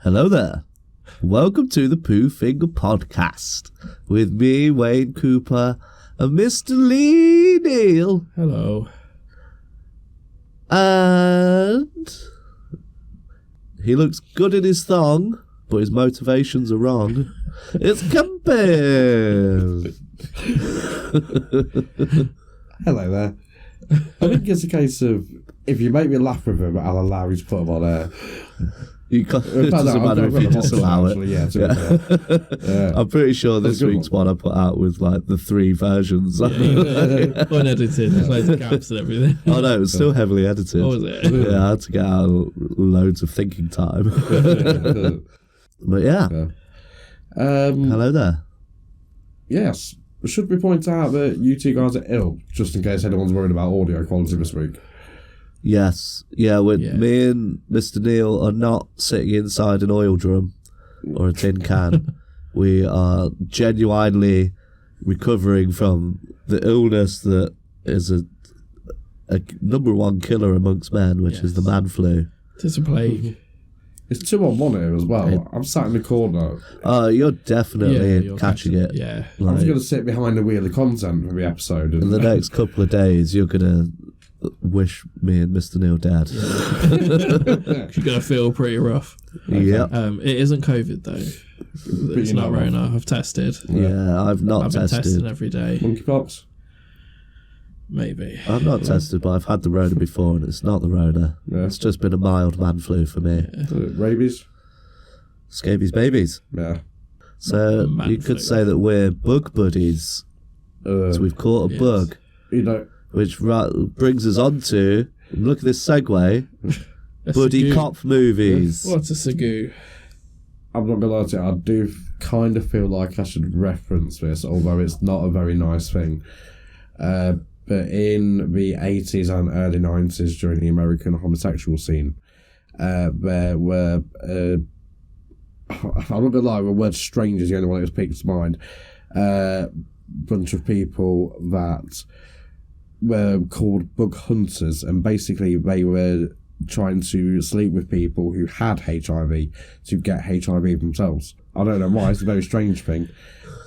Hello there. Welcome to the Pooh Finger Podcast with me, Wayne Cooper, and Mr. Lee Neal. Hello. And he looks good in his thong, but his motivations are wrong. It's Kemps. Hello there. I think it's a case of, if you make me laugh with him, I'll allow you to put him on air. It doesn't matter if you disallow it. I'm pretty sure this week's one I put out with like the 3 versions. Unedited, there's loads of gaps and everything. Oh no, it was still heavily edited. Oh, was it? Yeah, I had to get out loads of thinking time. But yeah. Hello there. Yes. Should we point out that you two guys are ill, just in case anyone's worried about audio quality this week? Yes. Yeah, me and Mr. Neal are not sitting inside an oil drum or a tin can. We are genuinely recovering from the illness that is a number one killer amongst men, which is the man flu. It's a plague. It's 2 on 1 here as well. I'm sat in the corner. You're definitely catching it. Yeah. I'm just going to sit behind the wheel of content for the episode. In the next couple of days, you're going to wish me and Mr. Neal dead. Yeah. You're going to feel pretty rough. Okay. Yeah. It isn't COVID, though. It's not Rona. I've tested. Yeah, I've not tested. I've been testing every day. Monkeypox? Maybe. I've not tested, but I've had the Rona before, and it's not the Rona. Yeah. It's just been a mild man flu for me. Yeah. Rabies? Scabies babies. Yeah. So you could say that we're bug buddies. So we've caught a bug. You know, which brings us on to, look at this segue, buddy cop movies. What's a sagoo? I'm not going to lie to you, I do kind of feel like I should reference this, although it's not a very nice thing. But in the 80s and early 90s, during the American homosexual scene, there were, I'm not going to lie, the word strange is the only one that speaks to mind. Bunch of people that were called bug hunters, and basically they were trying to sleep with people who had HIV to get HIV themselves. I don't know why, it's a very strange thing.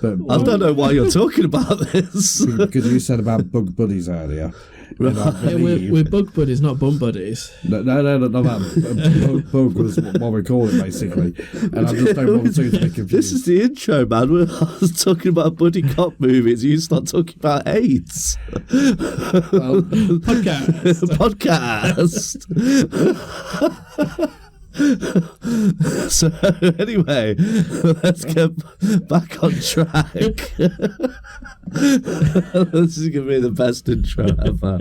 But I don't know why you're talking about this. Because you said about bug buddies earlier. We're bug buddies, not bum buddies. No, that. Bug was what we call it, basically. And I just don't want to be confused. This is the intro, man. I was talking about buddy cop movies. You start talking about AIDS. Well, Podcast. So anyway, let's get back on track. This is gonna be the best intro ever.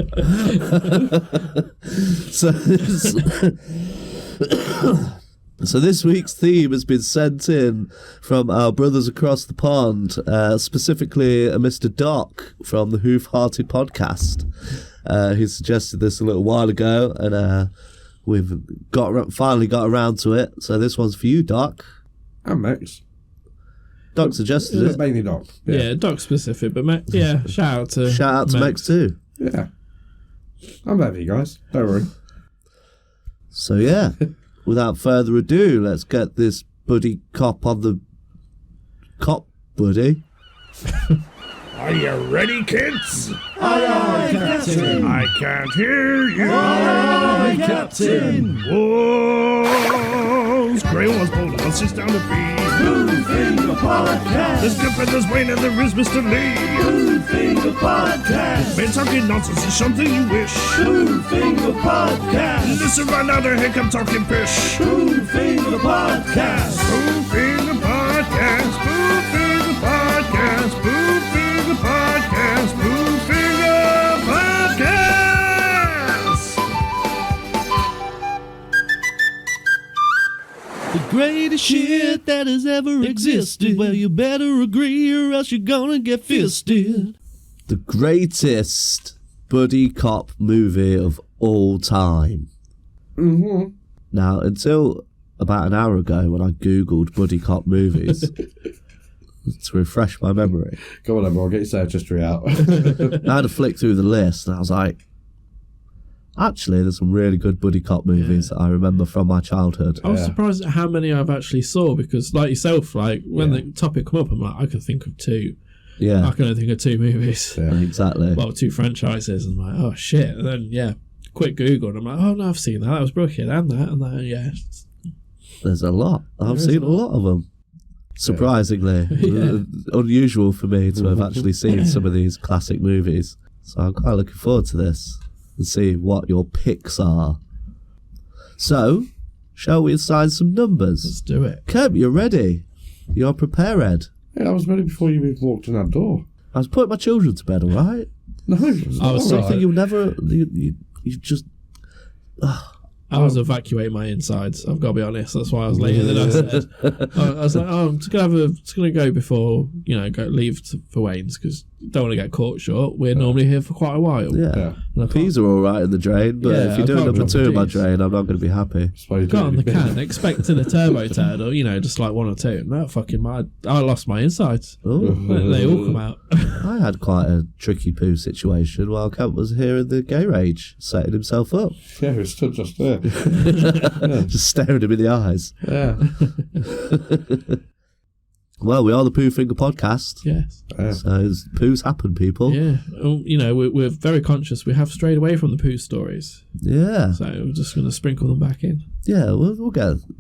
So this week's theme has been sent in from our brothers across the pond, specifically Mr. Doc from the Hoof Hearted podcast. He suggested this a little while ago, and we've finally got around to it. So this one's for you, Doc. And Max. Doc suggested it. Mainly Doc. Yeah, Doc specific, but shout out to Max too. Yeah. I'm there for you guys. Don't worry. So yeah, without further ado, let's get this buddy cop on the cop buddy. Are you ready, kids? Aye, aye, Captain. I can't hear you. Aye, aye, Captain. Whoa, Grey was bold, let's sit down to feed. Hoof Finger Podcast. There's Kemps, there's Wayne, and there is Mr. Lee. Hoof Finger Podcast. Man, talking nonsense is something you wish. Hoof Finger Podcast. Listen right now, here come talking pish. Hoof Finger Podcast. Hoof Finger Podcast. Hoof Finger Podcast. Hoof Finger Podcast. Hoof Finger Podcast. The greatest shit that has ever existed. Well, you better agree or else you're gonna get fisted. The greatest buddy cop movie of all time. Mm-hmm. Now, until about an hour ago when I googled buddy cop movies to refresh my memory, Go on, then, bro. Get your search history out. I had to flick through the list and I was like, Actually, there's some really good buddy cop movies that I remember from my childhood. I was surprised at how many I've actually saw, because like yourself, like when the topic come up, I'm like, I can think of 2. Yeah. I can only think of 2 movies. Yeah, exactly. Well, 2 franchises. And I'm like, oh shit. And then, quick Google, and I'm like, oh no, I've seen that. That was brilliant. And that, yeah. There's a lot. I've seen a lot of them. Surprisingly. Unusual for me to have actually seen some of these classic movies. So I'm quite looking forward to this and see what your picks are. So, shall we assign some numbers? Let's do it. Kemp, you're ready. You're prepared. Yeah, I was ready before you even walked in that door. I was putting my children to bed, all right? No, I was Something you never... You just... I was evacuating my insides. I've got to be honest. That's why I was later than I said. I was like, oh, I'm just gonna go before leave for Wayne's, because don't want to get caught short. We're normally here for quite a while. Yeah. Peas are all right in the drain, but if you're doing number 2 in my drain, I'm not going to be be happy. Got on the can, expecting a turbo turd, or just like 1 or 2. No, fucking I lost my insides. They all come out. I had quite a tricky poo situation while Kemp was here in the gay rage, setting himself up. Yeah, he stood just there. Just staring him in the eyes. Yeah. Well, we are the Poo Finger Podcast. Yes. So poos happen, people. Yeah. We're very conscious. We have strayed away from the poo stories. Yeah. So we're just going to sprinkle them back in. Yeah, we'll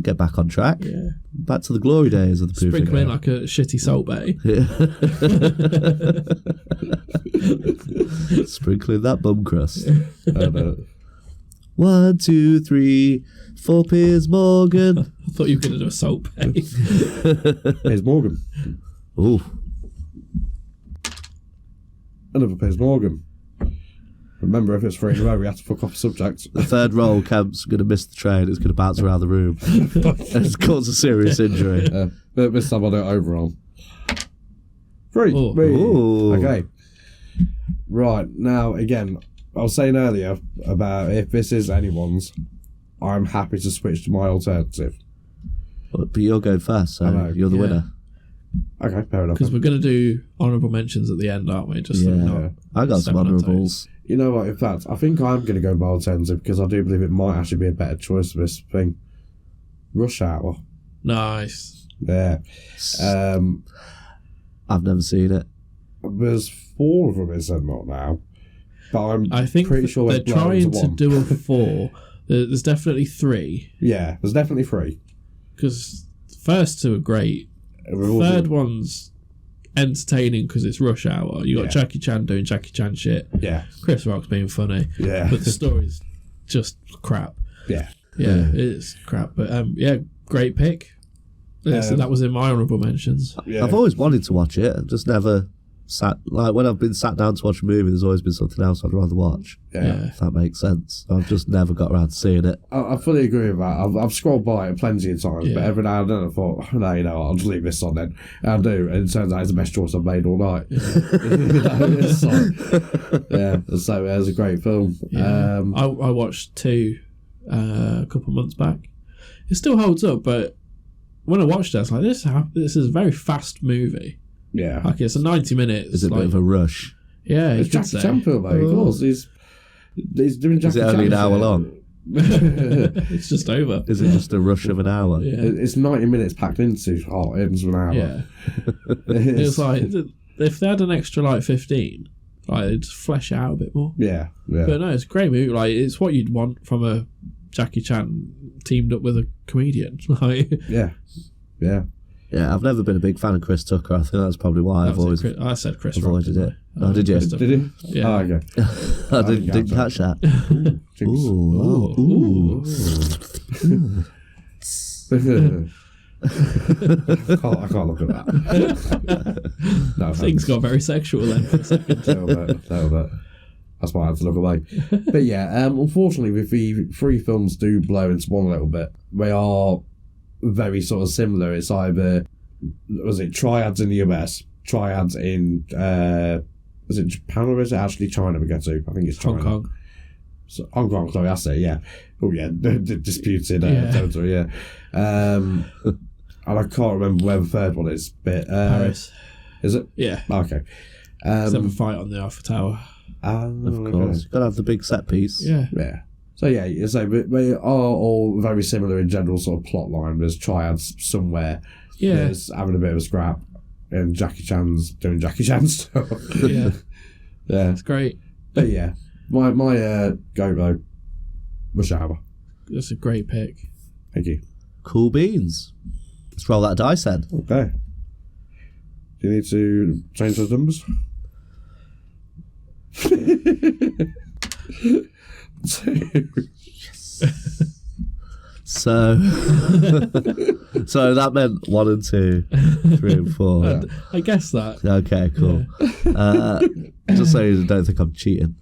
get back on track. Yeah. Back to the glory days of the Poo Sprinkle Finger. in like a shitty Salt Bay. Yeah. Sprinkling that bum crust. 1, 2, 3, 4 Piers Morgan. I thought you were going to do a Salt Bay. Piers Morgan. Ooh. Another Piers Morgan. Remember, if it's 3 in a row, we have to fuck off the subject. The third roll, Kemp's going to miss the train. It's going to bounce around the room. It's caused a serious injury. But this time I'll do it overall. 3. Oh. Ooh. Okay. Right, now, again, I was saying earlier about if this is anyone's, I'm happy to switch to my alternative. But you're going first, so know, you're the winner. Okay, fair enough. Because we're going to do honourable mentions at the end, aren't we? Just so we're not I got some stepping on honourables. You know what, in fact, I think I'm going to go my alternative because I do believe it might actually be a better choice for this thing. Rush Hour. Nice. Yeah. I've never seen it. There's 4 of them in cinema now. But I think pretty sure they're trying to do a 4. There's definitely 3. Yeah, there's definitely 3. Because the first 2 are great. Third one's entertaining because it's Rush Hour. You got Jackie Chan doing Jackie Chan shit. Yeah. Chris Rock's being funny. Yeah. But the story's just crap. Yeah. Yeah, it's crap. But great pick. So that was in my honourable mentions. Yeah. I've always wanted to watch it. I've just never sat, like when I've been sat down to watch a movie, there's always been something else I'd rather watch. Yeah. If that makes sense. I've just never got around to seeing it. I fully agree with that. I've scrolled by it plenty of times, but every now and then I thought, no, I'll just leave this on then. And I do, and it turns out it's the best choice I've made all night. So it was a great film. Yeah. I watched 2 a couple of months back. It still holds up, but when I watched it, I was like, this is a very fast movie. Yeah. Like, it's a 90 minutes. Is it a bit of a rush? Yeah, It's Jackie Chan film, mate, of course. He's doing Jackie Chan. Is it only an hour long? It's just over. Is it just a rush of an hour? Yeah. It's 90 minutes packed into it ends of an hour. Yeah. It's like, if they had an extra, 15, they'd just flesh it out a bit more. Yeah. But no, it's a great movie. It's what you'd want from a Jackie Chan teamed up with a comedian. Yeah. Yeah, I've never been a big fan of Chris Tucker. I think that's probably why I've always I said Chris avoided Rock, it. Oh, did you? Chris Did you? Yeah. Oh, okay. I didn't catch that. Jinx. I can't look at that. No, Things got very sexual then for a second. Little bit. That's why I had to look away. But yeah, unfortunately, with the 3 films do blow into one a little bit. They are very sort of similar. It's either, was it triads in the US, triads in, is it Japan or is it actually China we go to? I think it's China. Hong Kong. So, Hong Kong, sorry, that's it, yeah. Oh yeah, disputed territory, yeah. And I can't remember where the third one is, but... Paris. Is it? Yeah. Okay. Let's have a fight on the Eiffel Tower. Of course. You've got to have the big set piece. Yeah. Yeah. So yeah, so they are all very similar in general sort of plot line. There's triads somewhere. Yeah. There's having a bit of a scrap, and Jackie Chan's doing Jackie Chan stuff. Yeah. Yeah. It's great. But yeah, my go though, Rush Hour. That's a great pick. Thank you. Cool beans. Let's roll that dice then. Okay. Do you need to change those numbers? So, so that meant 1 and 2, 3 and 4. I guess that. Okay, cool. Just so you don't think I'm cheating.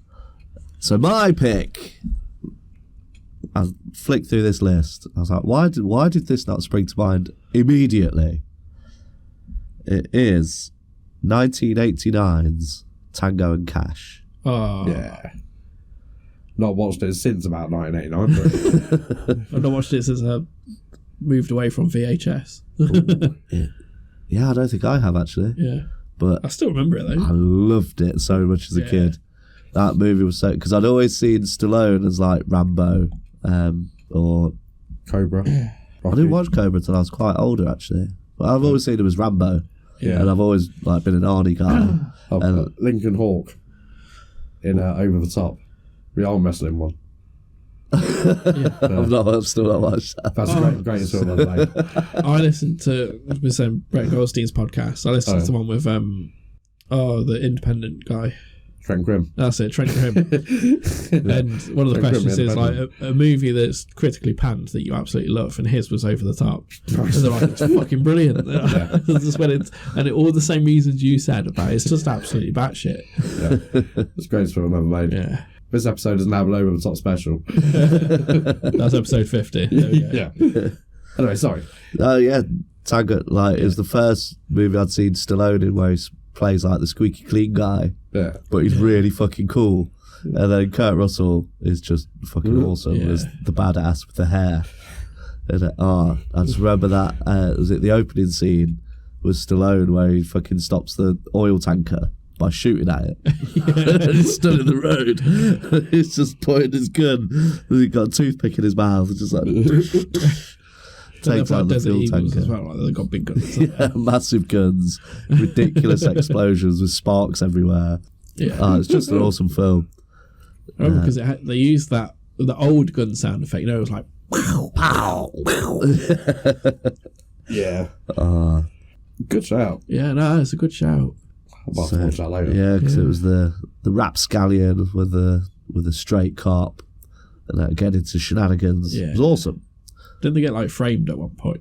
So my pick, I flicked through this list. I was like, why did this not spring to mind immediately? It is 1989's Tango and Cash. Oh. Yeah. Not watched it since about 1989. I've not watched it since I moved away from VHS. Yeah, I don't think I have actually. Yeah. But I still remember it though. I loved it so much as a kid. That movie was so... Because I'd always seen Stallone as like Rambo or... Cobra. I didn't watch Cobra until I was quite older actually. But I've always seen him as Rambo. Yeah. And I've always like been an Arnie guy. And Lincoln Hawk in Over the Top. The arm wrestling one. I've still not watched that. That's the greatest film I've made. I listened to Brett Goldstein's podcast. I listened to the one with the independent guy. Trent Grimm. That's it, Trent Grimm. And one of the questions is like a movie that's critically panned that you absolutely love, and his was Over the Top. And they're like, it's fucking brilliant. Just when all the same reasons you said about it, it's just absolutely batshit. Yeah. It's the greatest film I've ever made. Yeah. This episode is now an Over the Top special. That's episode 50. There we go. Yeah. Anyway, sorry. Oh yeah, Tango is the first movie I'd seen Stallone in where he plays like the squeaky clean guy. Yeah. But he's really fucking cool. And then Kurt Russell is just fucking awesome as the badass with the hair. And I just remember that was it the opening scene was Stallone where he fucking stops the oil tanker by shooting at it. And he's stood in the road. He's just pointing his gun. And he's got a toothpick in his mouth. It's just like takes out the fuel tanker. As well, like, they've got big guns. Yeah, massive guns, ridiculous explosions with sparks everywhere. Yeah. It's just an awesome film. I remember because they used the old gun sound effect. You know, it was like pow, pow, pow. Yeah. Good shout. Yeah, no, it's a good shout. I'll watch that later. Yeah, because it was the rapscallion with a straight cop and get into shenanigans. Yeah. It was awesome. Didn't they get like framed at one point?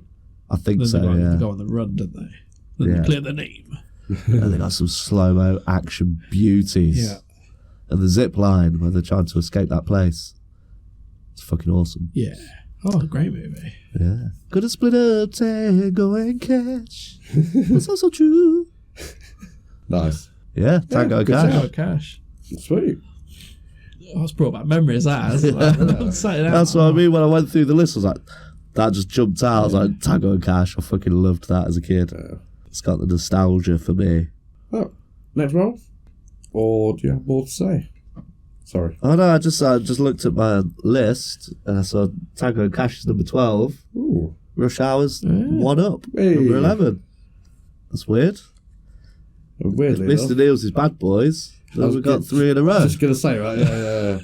I think Then so. they go on the run, didn't they? Then they clear the name. And they got some slow-mo action beauties. Yeah. And the zip line where they're trying to escape that place. It's fucking awesome. Yeah. Oh, great movie. Yeah. Gonna split up, Tango and Cash. That's also true. Nice. Yeah, Tango and Cash. Tango Cash. Sweet. Oh, it's brought back memories, that. That's what I mean when I went through the list. I was like, that just jumped out. I was like, Tango and Cash. I fucking loved that as a kid. It's got the nostalgia for me. Oh, next roll? Or do you have more to say? Sorry. Oh no, I just looked at my list and I saw Tango and Cash is number 12. Ooh. Rush Hour's one up. Hey. Number 11. That's weird. Weirdly Mr. enough. Neil's his Bad Boys. So we've got 3 in a I row. was just going to say, right? Yeah.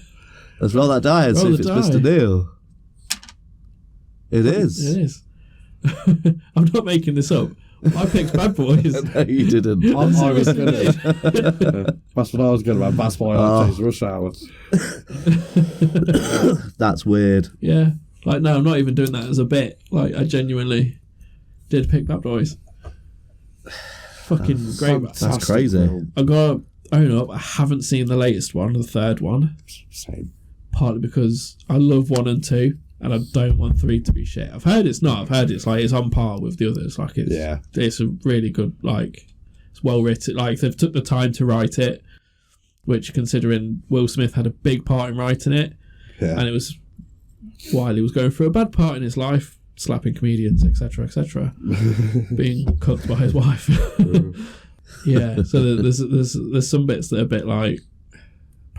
Let's roll that die and see Roll if it's the Mr. die. Neil. It is. It is. I'm not making this up. I picked Bad Boys. No, you didn't. I was going to. That's what I was going to. That's why I changed Rush Hour. That's weird. Yeah. Like, no, I'm not even doing that as a bit. Like, I genuinely did pick Bad Boys. Fucking great. That's crazy. I gotta own up, I haven't seen the latest one, the third one. Same. Partly because I love 1 and 2, and I don't want 3 to be shit. I've heard it's not. I've heard it's like it's on par with the others. Like it's a really good, like, it's well written. Like, they've took the time to write it, which, considering Will Smith had a big part in writing it, and it was while he was going through a bad part in his life, slapping comedians, etc., being cooked by his wife. Yeah, so there's some bits that are a bit like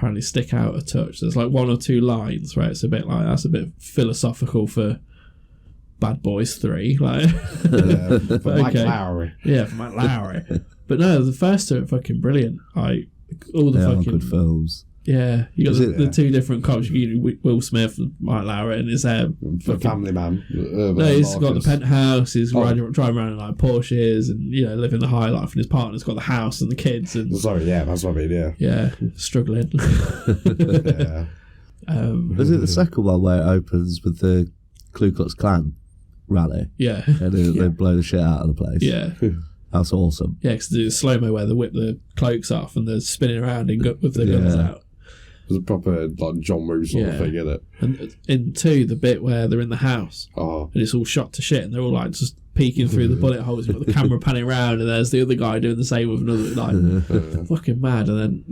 apparently stick out a touch. There's like one or two lines where it's a bit like, that's a bit philosophical for Bad Boys 3. Like, For Mike okay. Lowry. Yeah, for Matt Lowry. But no, the first two are fucking brilliant. Like, all the They are fucking... good films. Yeah, you got Is it- the two different cops. You Will Smith and Mike Lowry, and his For fucking... Family Man. No, he's got the penthouse. He's Oh. driving around in like Porsches and living the high life. And his partner's got the house and the kids and Sorry, yeah, that's what I mean, yeah. struggling. Yeah. Was it the second one where it opens with the Ku Klux Klan rally? Yeah, And they blow the shit out of the place. yeah, That's awesome. yeah. Because the slow mo where they whip the cloaks off and they're spinning around with the guns Yeah. out. It was a proper like John Woo sort of Yeah. thing, isn't it? And in 2, the bit where they're in the house Oh, and it's all shot to shit and they're all like just peeking through the bullet holes with the camera panning around and there's the other guy doing the same with another, like fucking mad. And then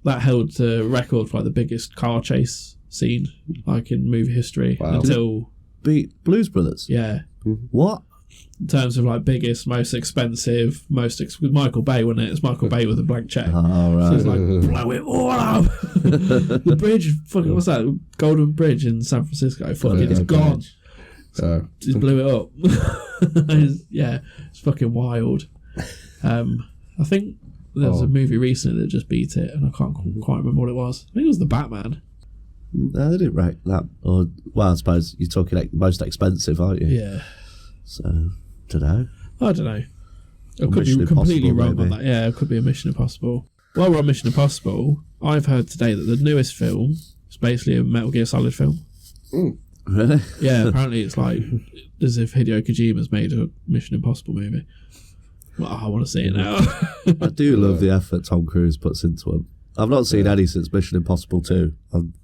that held the record for like the biggest car chase scene like in movie history Wow. until Beat Blues Brothers. What? in terms of like biggest, most expensive, with Michael Bay, wasn't it? It's Michael Bay with a blank check. Oh, So it's right. like, blow it all up. The bridge, fucking, what's that? Golden Bridge in San Francisco. Fucking, it's gone. Just blew it up. It's fucking wild. I think there was a movie recently that just beat it, and I can't quite remember what it was. I think it was The Batman. No, they didn't rank that. Or, well, I suppose you're talking like most expensive, aren't you? Yeah. So, don't know. I don't know. I Or could be Mission completely Impossible, wrong on maybe. that. Yeah, it could be a Mission Impossible. While we're on Mission Impossible, I've heard today that the newest film is basically a Metal Gear Solid film. Really? Yeah, apparently it's like as if Hideo Kojima's made a Mission Impossible movie. Well, I want to see it now. I do love the effort Tom Cruise puts into them. I've not seen any since Mission Impossible 2.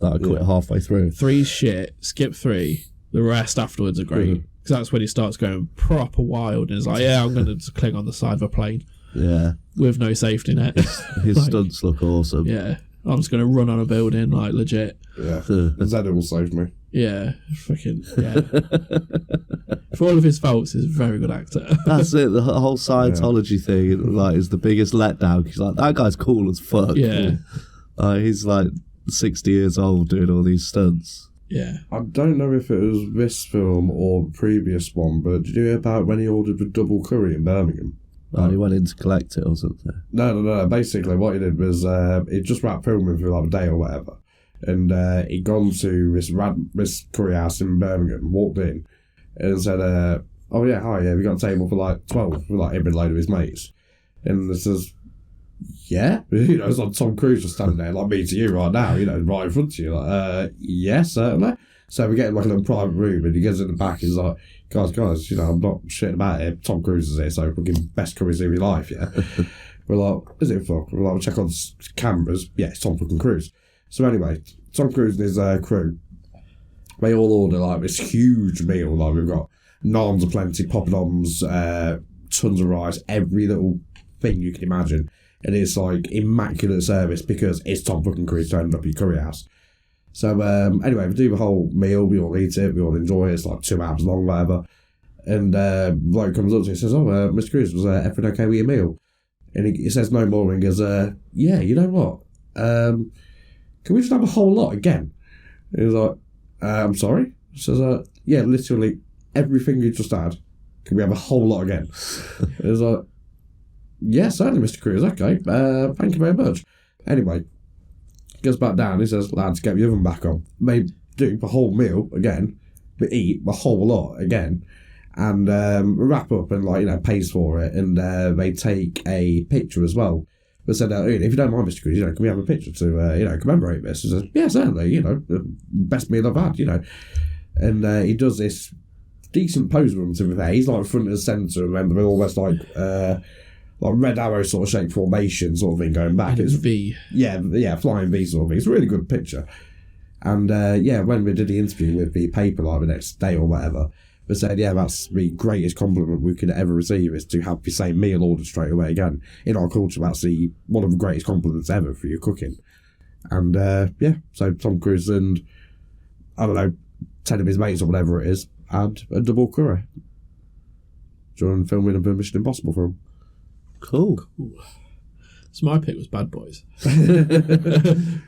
I quit halfway through. 3's shit, skip 3. The rest afterwards are great. Because that's when he starts going proper wild and it's like, yeah, I'm going to just cling on the side of a plane Yeah. with no safety net. His Like, stunts look awesome. Yeah, I'm just going to run on a building, like, legit. Yeah. Zed will save me. Yeah, fucking, yeah. For all of his faults, he's a very good actor. That's it. The whole Scientology thing, like, is the biggest letdown. He's like, that guy's cool as fuck. Yeah. He's like 60 years old doing all these stunts. Yeah. I don't know if it was this film or the previous one, but did you hear about when he ordered the double curry in Birmingham? He went in to collect it or something. No. Basically, what he did was he just wrapped filming for like a day or whatever, and he'd gone to this curry house in Birmingham, walked in, and said, "Oh yeah, hi, yeah, we got a table for like 12 for like him and a load of his mates." And it says, "Yeah," it's like Tom Cruise was standing there like me to you right now, right in front of you, like, "Yeah, certainly." So we get him like a little private room, and he gets in the back. He's like, guys, I'm not shitting about it. Tom Cruise is here, so we'll give him best curries of your life, yeah. We're like, is it fuck? We're like, we'll check on cameras. Yeah, it's Tom fucking Cruise. So anyway, Tom Cruise and his crew, they all order like this huge meal. Like we've got naans aplenty, poppadoms, tons of rice, every little thing you can imagine, and it's like immaculate service because it's Tom fucking Cruise turning up your curry house. So anyway, we do the whole meal, we all eat it, we all enjoy it, it's like 2 hours long, whatever. And bloke comes up to me and says, Mr. Cruise, was everything okay with your meal? And he says no more and goes, yeah, you know what? Can we just have a whole lot again? And he's like, I'm sorry? He says, yeah, literally everything you just had, can we have a whole lot again? He was like, yeah, certainly, Mr. Cruise, okay, thank you very much. Anyway, goes back down, he says, lads, get the oven back on. They do the whole meal again, they eat the whole lot again, and wrap up and pays for it, and they take a picture as well. They said, if you don't mind, Mr. Cruise, can we have a picture to commemorate this? He says, yeah, certainly, best meal I've had, And he does this decent pose with them, to be fair. He's like front and centre, remember, they're almost like red arrow sort of shaped formation sort of thing going back. And it's It's V. Yeah, flying V sort of thing. It's a really good picture. And when we did the interview with the paper like the next day or whatever, they said, yeah, that's the greatest compliment we could ever receive is to have the same meal ordered straight away again. In our culture, that's one of the greatest compliments ever for your cooking. And so Tom Cruise and, I don't know, 10 of his mates or whatever it is, had a double curry during filming of a Mission Impossible film. Cool. So my pick was Bad Boys.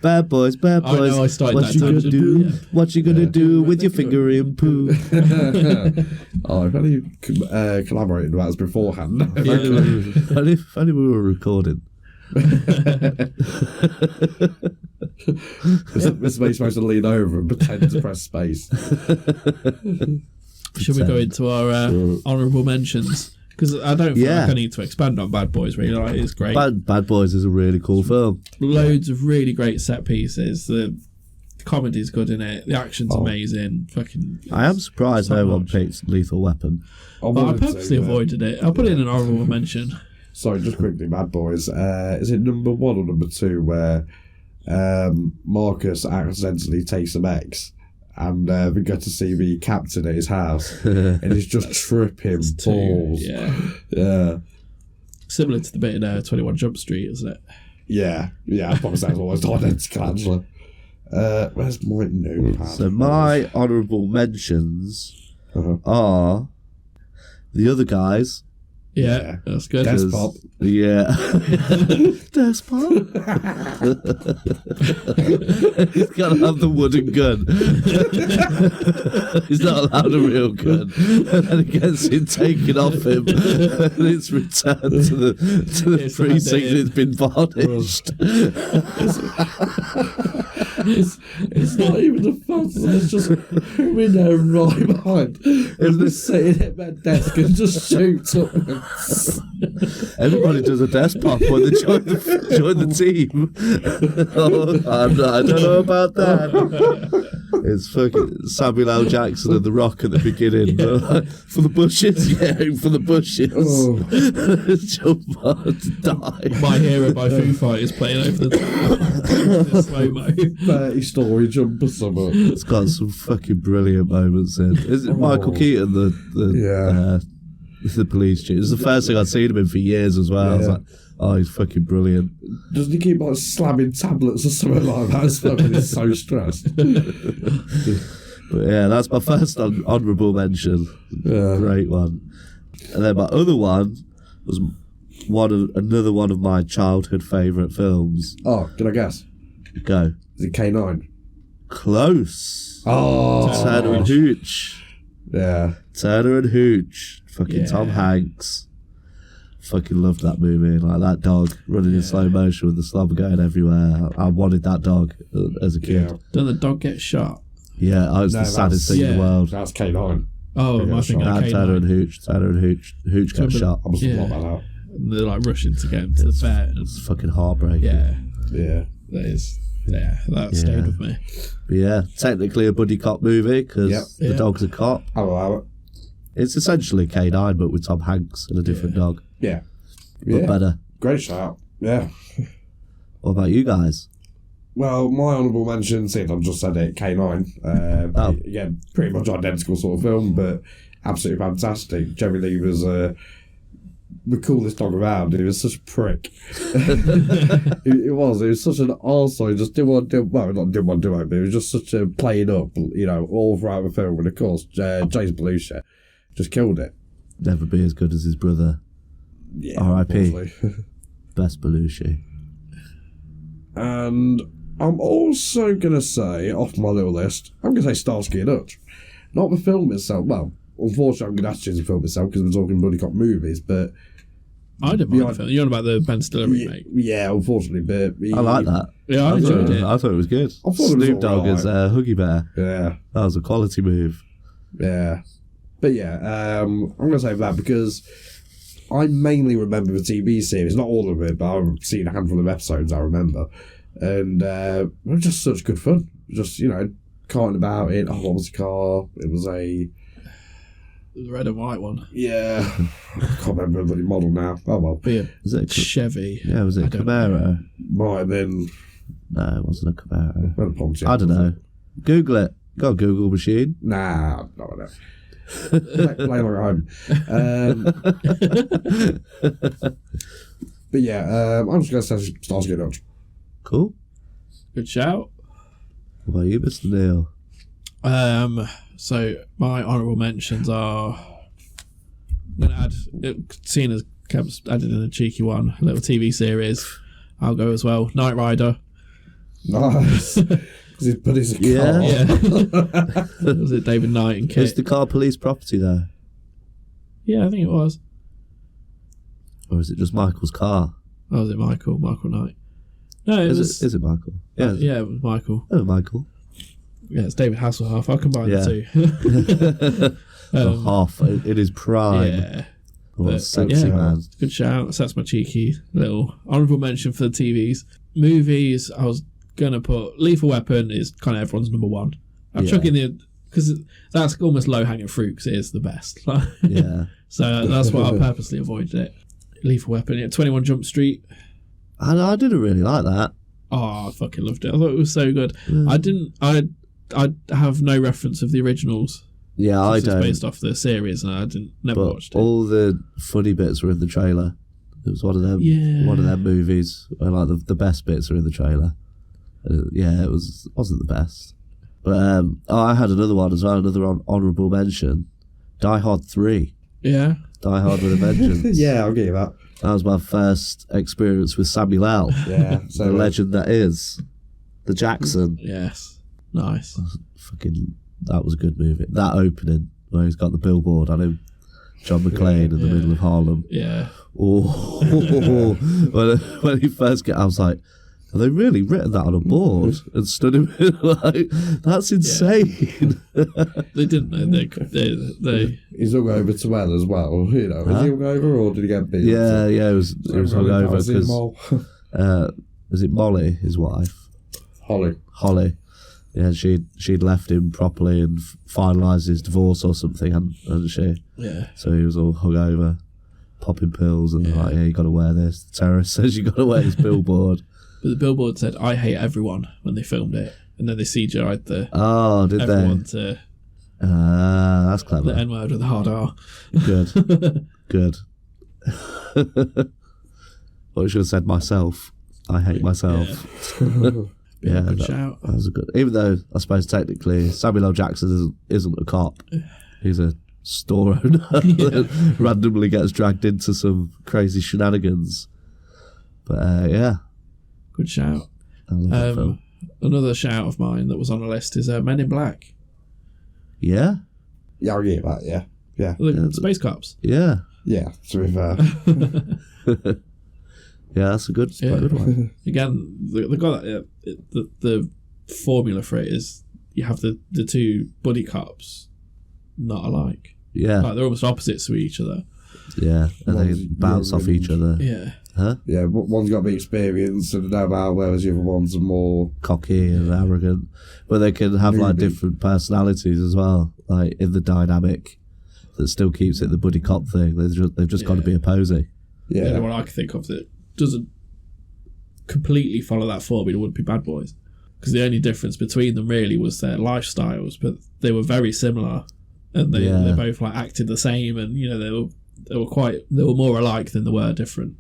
Bad boys, bad I boys. know, I started what that you gonna tangent, do? yeah. What you gonna do with your finger in poo? Oh, if only you collaborated with us beforehand. If only we were recording. This makes supposed to lean over and pretend to press space. Should we go into our honourable mentions? Because I don't feel Yeah. like I need to expand on Bad Boys, really. Like, it's great. Bad Boys is a really cool film. Loads of really great set pieces. The comedy's good in it. The action's amazing. Fucking. I am surprised so no one much. picked Lethal Weapon. But I purposely avoided it. I'll put it in an honourable mention. Sorry, just quickly, Bad Boys. Is it number 1 or number 2 where Marcus accidentally takes some eggs and we get to see the captain at his house and he's just tripping balls. Yeah. Similar to the bit in 21 Jump Street, isn't it? Yeah, I probably sounds almost identical actually. Where's my notepad? So my honourable mentions are the other guys. Yeah. That's good. Despot. Yeah. Despot. He's got to have the wooden gun. He's not allowed a real gun. And then it gets it taken off him. And it's returned to the It's precinct. handed in. It's been varnished. It's not even the fun. It's just who in their right mind is just sitting at their desk and just shoots up. Everybody does a desk pop when they join the team. I don't know about that. It's fucking Samuel L. Jackson and The Rock at the beginning. For the bushes? Yeah, for the bushes. Jump on to die. My Hero by Foo Fighters playing over the slow-mo. 30-story jump or something. It's got some fucking brilliant moments in. Is it Michael Keaton, the police chief? It's the first thing I'd seen him in for years as well. I was like, oh, he's fucking brilliant. Doesn't he keep like slamming tablets or something like that as well when he's so stressed? But yeah, that's my first honourable mention. Yeah. Great one. And then my other one was another one of my childhood favourite films. Oh, can I guess? Go. Is it K9? Close. Oh, Turner and Hooch. yeah. Turner and Hooch. Fucking Yeah. Tom Hanks. Fucking loved that movie. Like that dog running in slow motion with the slobber going everywhere. I wanted that dog as a kid. Yeah. Doesn't the dog get shot? Yeah, I was No, the saddest thing in the yeah. world. That's K9. Oh, am I thinking of Turner and K9? Hooch. Turner and Hooch. Hooch got shot. I must Yeah. have blocked that out. And they're like rushing to get him to the vet. And, It's fucking heartbreaking. yeah, Yeah. that is. Yeah, that stayed with me. But yeah, technically a buddy cop movie because Yep. the Yeah. dog's a cop. I'll allow it. It's essentially K9 but with Tom Hanks and a different dog. Yeah. But better. Great shout. Yeah. What about you guys? Well, my honourable mention, since I've just said it, K9. Again, pretty much identical sort of film, but absolutely fantastic. Jerry Lee was the coolest dog around. He was such a prick. He was such an arsehole. He just didn't want to do, well, not didn't want to do it, but he was just such a playing up, all throughout the film. And of course, James Belushi just killed it. Never be as good as his brother. Yeah, R.I.P. obviously. Best Belushi. And I'm also going to say, off my little list, I'm going to say Starsky and Hutch. Not the film itself. Well, unfortunately, I'm going to have to choose the film itself because we're talking buddy cop movies, but I didn't mind the film. You're on about the Ben Stiller remake. yeah, unfortunately, but I like that. Yeah, I enjoyed it. I thought it was good. I thought it was Snoop Dogg alright. as Huggy Bear. Yeah, That was a quality move. yeah. But yeah, I'm going to say that because I mainly remember the TV series, not all of it, but I've seen a handful of episodes I remember. And it was just such good fun. Just, carting about it. Oh, what was the car? It was a... The red and white one. Yeah. I can't remember the model now. Oh, well. Be a Was it a Chevy. Yeah, was it a I don't Camaro? Might have been... No, it wasn't a Camaro. Well, Pontiac, I don't was know. it? Google it. Got a Google machine. Nah, no, I don't. Play like at home. But yeah, I'm just going to say Starsky and Hutch. Cool. Good shout. What about you, Mr. Neil? So my honourable mentions are, I'm going to add, seeing as Kemps added in a cheeky one, a little TV series, I'll go as well. Knight Rider. Nice. Because his buddy's a Yeah. car. Yeah. Was it David Knight and Is Kit? the car police property there? Yeah, I think it was. Or is it just Michael's car? Oh, was it Michael? Michael Knight. No, it was. Is it Michael? Yeah. Yeah, it was Michael. Oh, Michael. Yeah, it's David Hasselhoff. I'll combine Yeah. the two. Half in his prime. Yeah. What a But, sexy yeah. man. Good shout. So that's my cheeky little honourable mention for the TVs. Movies, I was going to put Lethal Weapon is kind of everyone's number one. I'm Yeah. chucking the... Because that's almost low-hanging fruit because it is the best. Yeah. So that's why I purposely avoided it. Lethal Weapon, yeah. 21 Jump Street. I didn't really like that. Oh, I fucking loved it. I thought it was so good. I have no reference of the originals. Yeah, I It's don't. based off the series, and I never But watched it. all the funny bits were in the trailer. It was one of them. Yeah. One of them movies where like the best bits are in the trailer. Yeah, it wasn't the best. But I had another one as well. Another honourable mention. Die Hard 3. Yeah. Die Hard with a Vengeance. Yeah, I'll give you that. That was my first experience with Samuel L. Yeah. The So legend that is the Jackson. Yes. Nice. Fucking, that was a good movie. That opening where he's got the billboard on him, John McClane in the middle of Harlem. Yeah. Oh, when he first I was like, have they really written that on a board and stood him in, like, that's insane. They didn't. They he's hung over to well as well. You know, is he hung over or did he get beat? Yeah, it was hungover because was it Molly, his wife? Holly. Yeah, she'd left him properly and finalised his divorce or something, hadn't she? Yeah. So he was all hungover, popping pills, and like, yeah, you got to wear this. The terrorist says you got to wear this billboard. But the billboard said, "I hate everyone" when they filmed it, and then they CGI'd the Did everyone they? to That's the clever. N word with a hard R. Good. Well, I should have said myself. I hate myself. Yeah, Good that shout. was a good. Even though I suppose technically Samuel L. Jackson isn't a cop. He's a store owner that randomly gets dragged into some crazy shenanigans. But yeah, Good shout. I love that film. Another shout of mine that was on the list is Men in Black. Yeah, Yeah, I'll give you that. Yeah. The space cops. yeah, Yeah. To be fair. yeah. That's a good one. Again, they got that. The formula for it is you have the two buddy cops not alike. Yeah, Like they're almost opposites to each other. yeah, and One's they bounce off each other. Yeah. Huh? Yeah, one's got the experience and know about, whereas the other one's more Cocky and arrogant, but they can have like Moody. different personalities as well, like in the dynamic that still keeps it the buddy cop thing. They've just got to be opposing. The yeah. only one I can think of that doesn't completely follow that formula would be Bad Boys, because the only difference between them really was their lifestyles, but they were very similar, and they both like acted the same, and you know they were more alike than they were different.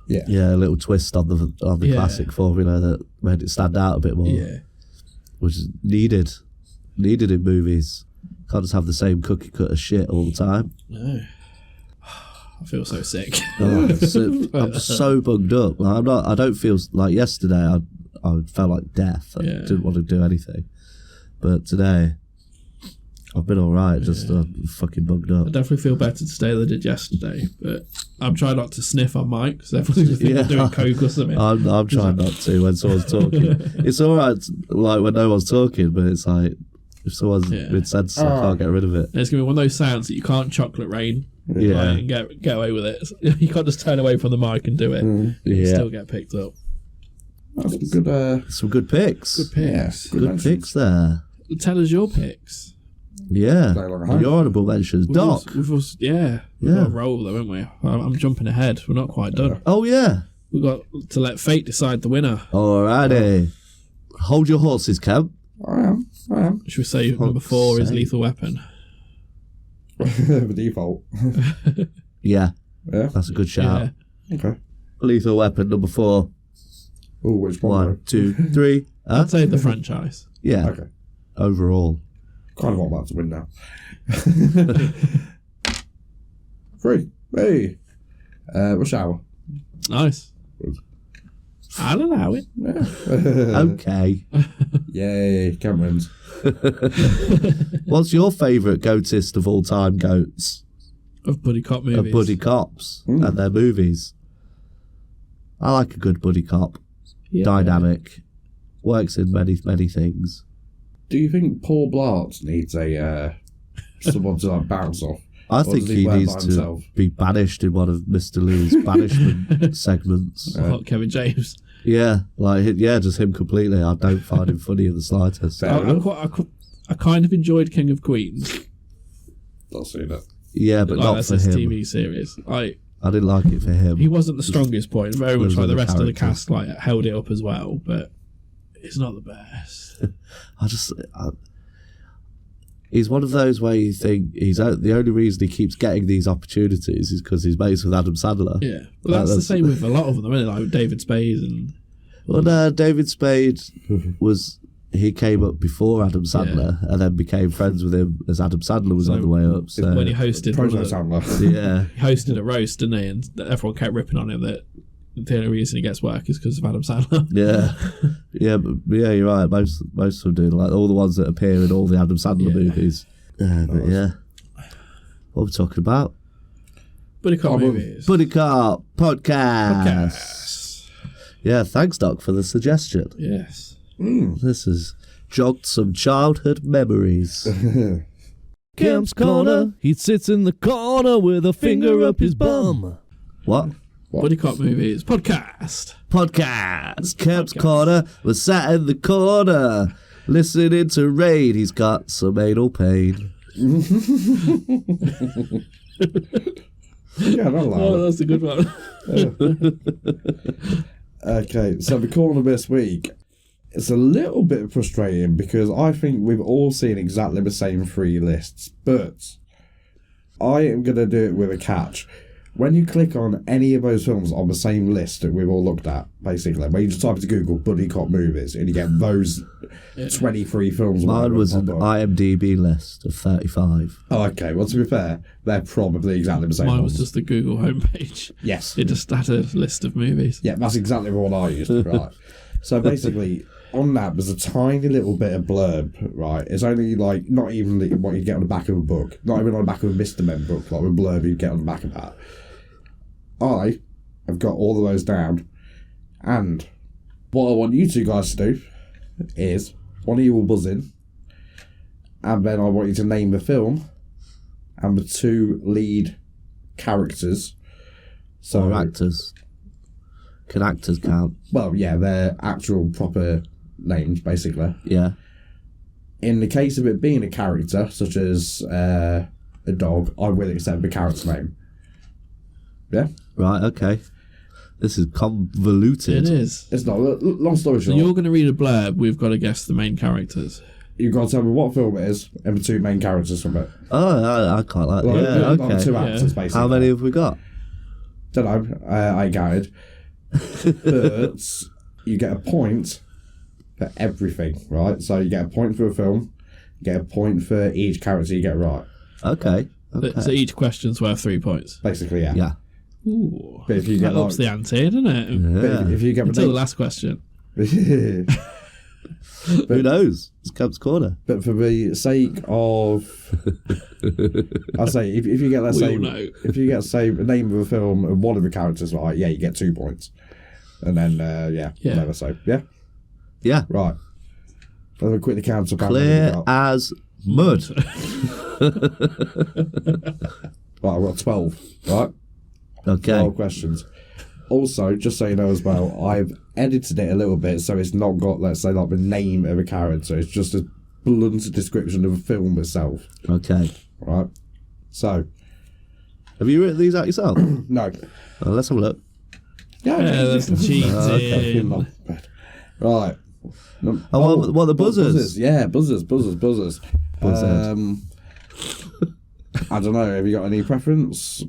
Yeah, a little twist on the classic formula that made it stand out a bit more. Yeah. Which is needed in movies. Can't just have the same cookie cutter shit all the time. No. I feel so sick. I'm so bugged up. Like, I don't feel like yesterday. I felt like death. I didn't want to do anything. But today, I've been all right. Just fucking bugged up. I definitely feel better today than I did yesterday, but I'm trying not to sniff on mic because everyone's going to think I'm doing coke or something. I'm trying not to when someone's talking. It's all right, like when no one's talking, but it's like if someone's been sensitive, I can't get rid of it. And it's going to be one of those sounds that you can't chocolate rain. Yeah. And get away with it. You can't just turn away from the mic and do it. You still get picked up. That's good. Some good picks. Good picks. Good picks there. Tell us your picks. Yeah. Like a Your honourable mentions. Doc. We've got a roll though, haven't we? I'm jumping ahead. We're not quite done. Oh, yeah. We've got to let fate decide the winner. Alrighty. Hold your horses, Kemp. I am. Should we say number 4 is Lethal Weapon? The default. Yeah, Yeah. that's a good shout. Yeah. Okay. Lethal Weapon, number 4. Oh, which one? 1, 2, 3. I'd say the franchise. Yeah. Okay. Overall. Kind of want that to win now. 3. Hey. Rush Hour. Nice. I don't know it. Okay. Yay, Cameron's. What's your favourite goatist of all time goats? Of buddy cop movies. Of buddy cops and their movies. I like a good buddy cop. Yeah. Dynamic. Works in many, many things. Do you think Paul Blart needs a someone to like bounce off? I Or think does he work needs by to himself? be banished in one of Mr. Lee's banishment segments. What, Kevin James? Yeah, just him completely. I don't find him funny in the slightest. Fair I enough. kind of enjoyed King of Queens. I'll see that. Yeah, but not that's for his him. TV series. I didn't like it for him. He wasn't the strongest point. Very much Those like the other rest of the characters. cast, like held it up as well. But it's not the best. He's one of those where you think the only reason he keeps getting these opportunities is because he's mates with Adam Sandler. Yeah, well, that's the same with a lot of them, isn't it? Like David Spade and Well, no, David Spade he came up before Adam Sandler and then became friends with him as Adam Sandler was on the way up. So when he hosted Proto one of the- Sandler. yeah, he hosted a roast, didn't he? And everyone kept ripping on him that the only reason he gets work is because of Adam Sandler. yeah, you're right. Most of them do, like all the ones that appear in all the Adam Sandler movies. But yeah, what are we talking about? Buddy cop movies. Buddy Cop podcast. Podcast. Yeah, thanks, Doc, for the suggestion. Yes. This has jogged some childhood memories. Kemps Korner, he sits in the corner with a finger up his bum. What? Buddy cop movies. Podcast. Kemps Korner was sat in the corner listening to Raid. He's got some anal pain. Yeah, not Oh, loud. that's a good one. Okay, so the corner this week, it's a little bit frustrating because I think we've all seen exactly the same 3 lists, but I am going to do it with a catch. When you click on any of those films on the same list that we've all looked at, basically, when you just type into Google buddy cop movies and you get those 23 films. or Mine whatever was an pop up. IMDb list of 35. Oh, okay, well, to be fair, they're probably exactly the same Mine ones. was just the Google homepage. Yes. It just had a list of movies. Yeah, that's exactly the one I used. Right. So basically, on that, there's a tiny little bit of blurb, right? It's only like, not even what you get on the back of a book, not even on the back of a Mr. Men book, like a blurb you get on the back of that. I have got all of those down, and what I want you two guys to do is, one of you will buzz in, and then I want you to name the film and the 2 lead characters. So Or actors. Can actors count? well, yeah, their actual proper names, basically. Yeah. In the case of it being a character, such as a dog, I will accept the character name. Yeah? Right, okay. This is convoluted. It is. It's not. Long story So short, you're going to read a blurb. We've got to guess the main characters. you've got to tell me what film it is and the 2 main characters from it. Oh, I quite like that. Well, Yeah, like okay. 2 actors, basically. How many have we got? Don't know. I ain't counted. But you get a point for everything, right? So you get a point for a film, you get a point for each character you get right. Okay. So each question's worth 3 points. Basically, yeah. Yeah. Ooh. But if you That get ups the ante, doesn't it? but if you get Until the last question. Who knows? It's Kemps Korner. But for the sake of, I'll say if you get that We all same, know. if you get say the name of a film and one of the characters right, yeah, you get 2 points, and then Yeah. whatever. So yeah, Yeah. right. Let me quickly count up how many we Clear got. as mud. Right, I've got 12. Right, Okay. 12 questions. Also, just so you know as well, I've edited it a little bit so it's not got, let's say, like the name of a character. It's just a blunt description of the film itself. Okay. Right. So Have you written these out yourself? no. Let's have a look. Yeah, that's cheating. Okay, not bad. Right. What are the buzzers? Yeah, buzzers. Buzzers. I don't know. Have you got any preference?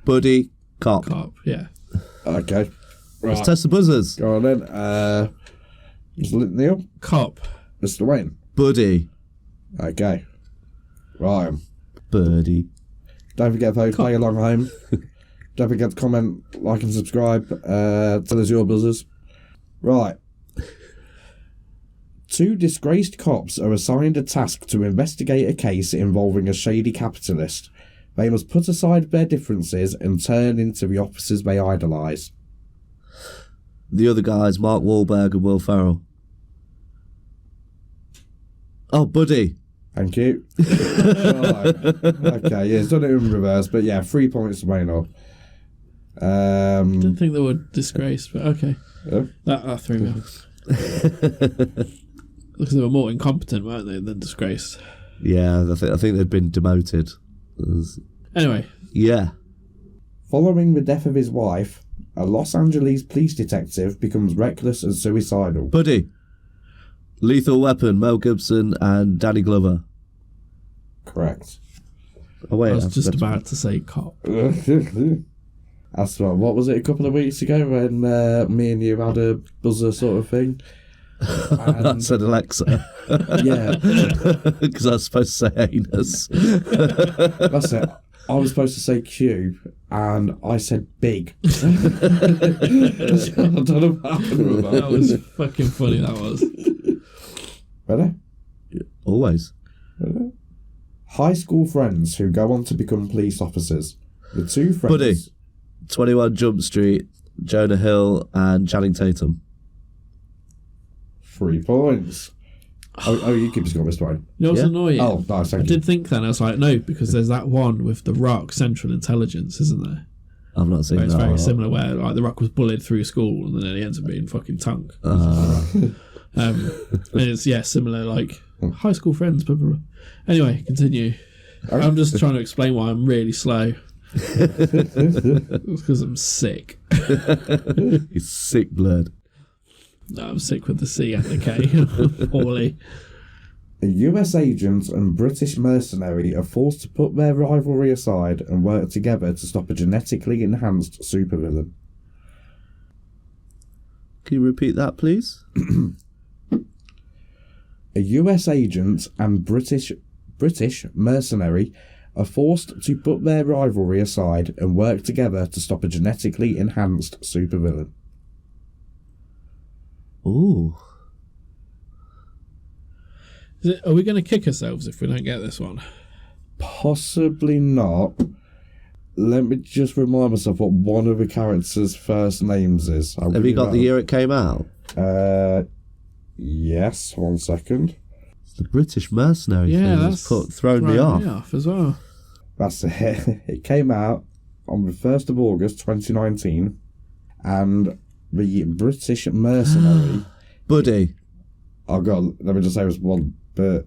Buddy Cop. Cop, yeah. Okay. Let's Right. test the buzzers. Go on then. Mr. Neil? Cop. Mr. Wayne? Buddy. Okay. Right. Birdie. Don't forget, folks, play along at home. Don't forget to comment, like and subscribe. Tell us your buzzers. Right. 2 disgraced cops are assigned a task to investigate a case involving a shady capitalist. They must put aside their differences and turn into the officers they idolise. The other guys, Mark Wahlberg and Will Ferrell. Oh, Buddy. Thank you. Right. Okay, yeah, it's done it in reverse, but yeah, 3 points to Maynard. Didn't think they were disgraced, but okay. Yeah. That threw me off. Because they were more incompetent, weren't they, than disgraced. Yeah, I think they'd been demoted. Anyway. Yeah. Following the death of his wife, a Los Angeles police detective becomes reckless and suicidal. Buddy. Lethal Weapon, Mel Gibson and Danny Glover. Correct. Oh, wait. I was just about to say cop. That's right. What was it a couple of weeks ago when me and you had a buzzer sort of thing? I said Alexa. Yeah. Because I was supposed to say anus. That's it. I was supposed to say Q, and I said big. I don't know what happened with that. That was fucking funny, that was. Ready? Always. Ready? High school friends who go on to become police officers. The 2 friends... Buddy. 21 Jump Street, Jonah Hill and Channing Tatum. 3 points. Oh, you keep scoring, Mr. Wayne. You know what's Yeah. annoying? Oh, nice, thank I you. did think then, I was like, no, because there's that one with The Rock, Central Intelligence, isn't there? I've not seen Where it's that. very similar, where like The Rock was bullied through school and then he ends up being fucking tunk. And it's, similar, like, high school friends, blah, blah, blah. Anyway, continue. I'm just trying to explain why I'm really slow. It's because I'm sick. He's sick blood. No, I'm sick with the C and the K. Poorly. A US agent and British mercenary are forced to put their rivalry aside and work together to stop a genetically enhanced supervillain. Can you repeat that, please? A US agent and British mercenary are forced to put their rivalry aside and work together to stop a genetically enhanced supervillain. Ooh. Are we going to kick ourselves if we don't get this one? Possibly not. Let me just remind myself what one of the characters' first names is. Have you got the year it came out? Yes, 1 second. It's the British mercenary Yeah, thing that's thrown me off. as well. That's it. It came out on the 1st of August 2019, and the British mercenary... Buddy. Oh god, let me just say it was one, but...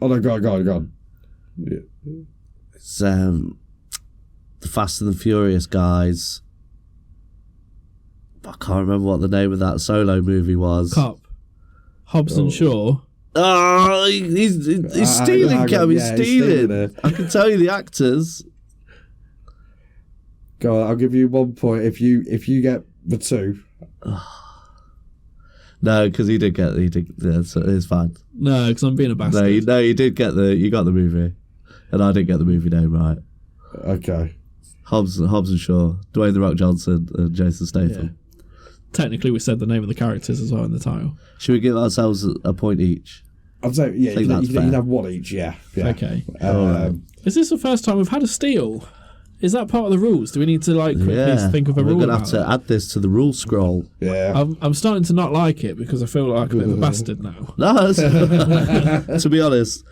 Oh no, God. Yeah. It's the Fast and the Furious guys. I can't remember what the name of that solo movie was. Cop. Hobbs and Shaw. Oh, he's stealing, Cam. He's stealing. it. I can tell you the actors. Go on, I'll give you 1 point if you get the 2. No, because he did. Yeah, so it's fine. No, because I'm being a bastard. No, you did get you got the movie, and I didn't get the movie name right. Okay. Hobbs and Shaw, Dwayne the Rock Johnson, and Jason Statham. Technically, we said the name of the characters as well in the title. Should we give ourselves a point each? I'd say, yeah, think that's you fair. can have 1 each, yeah. Okay. Alright. Is this the first time we've had a steal? Is that part of the rules? Do we need to quickly think of a We're rule? going to have to add this to the rule scroll. Yeah. I'm starting to not like it because I feel like a bit of a bastard now. No, to be honest,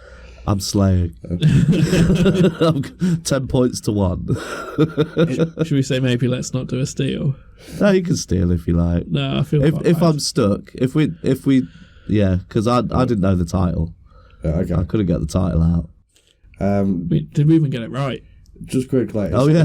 I'm slaying. 10 points to 1. Should we say maybe let's not do a steal? No, you can steal if you like. No, I feel If quite bad. I'm stuck, if we, because I didn't know the title. Okay. I couldn't get the title out. Did we even get it right? Just quickly. Oh yeah.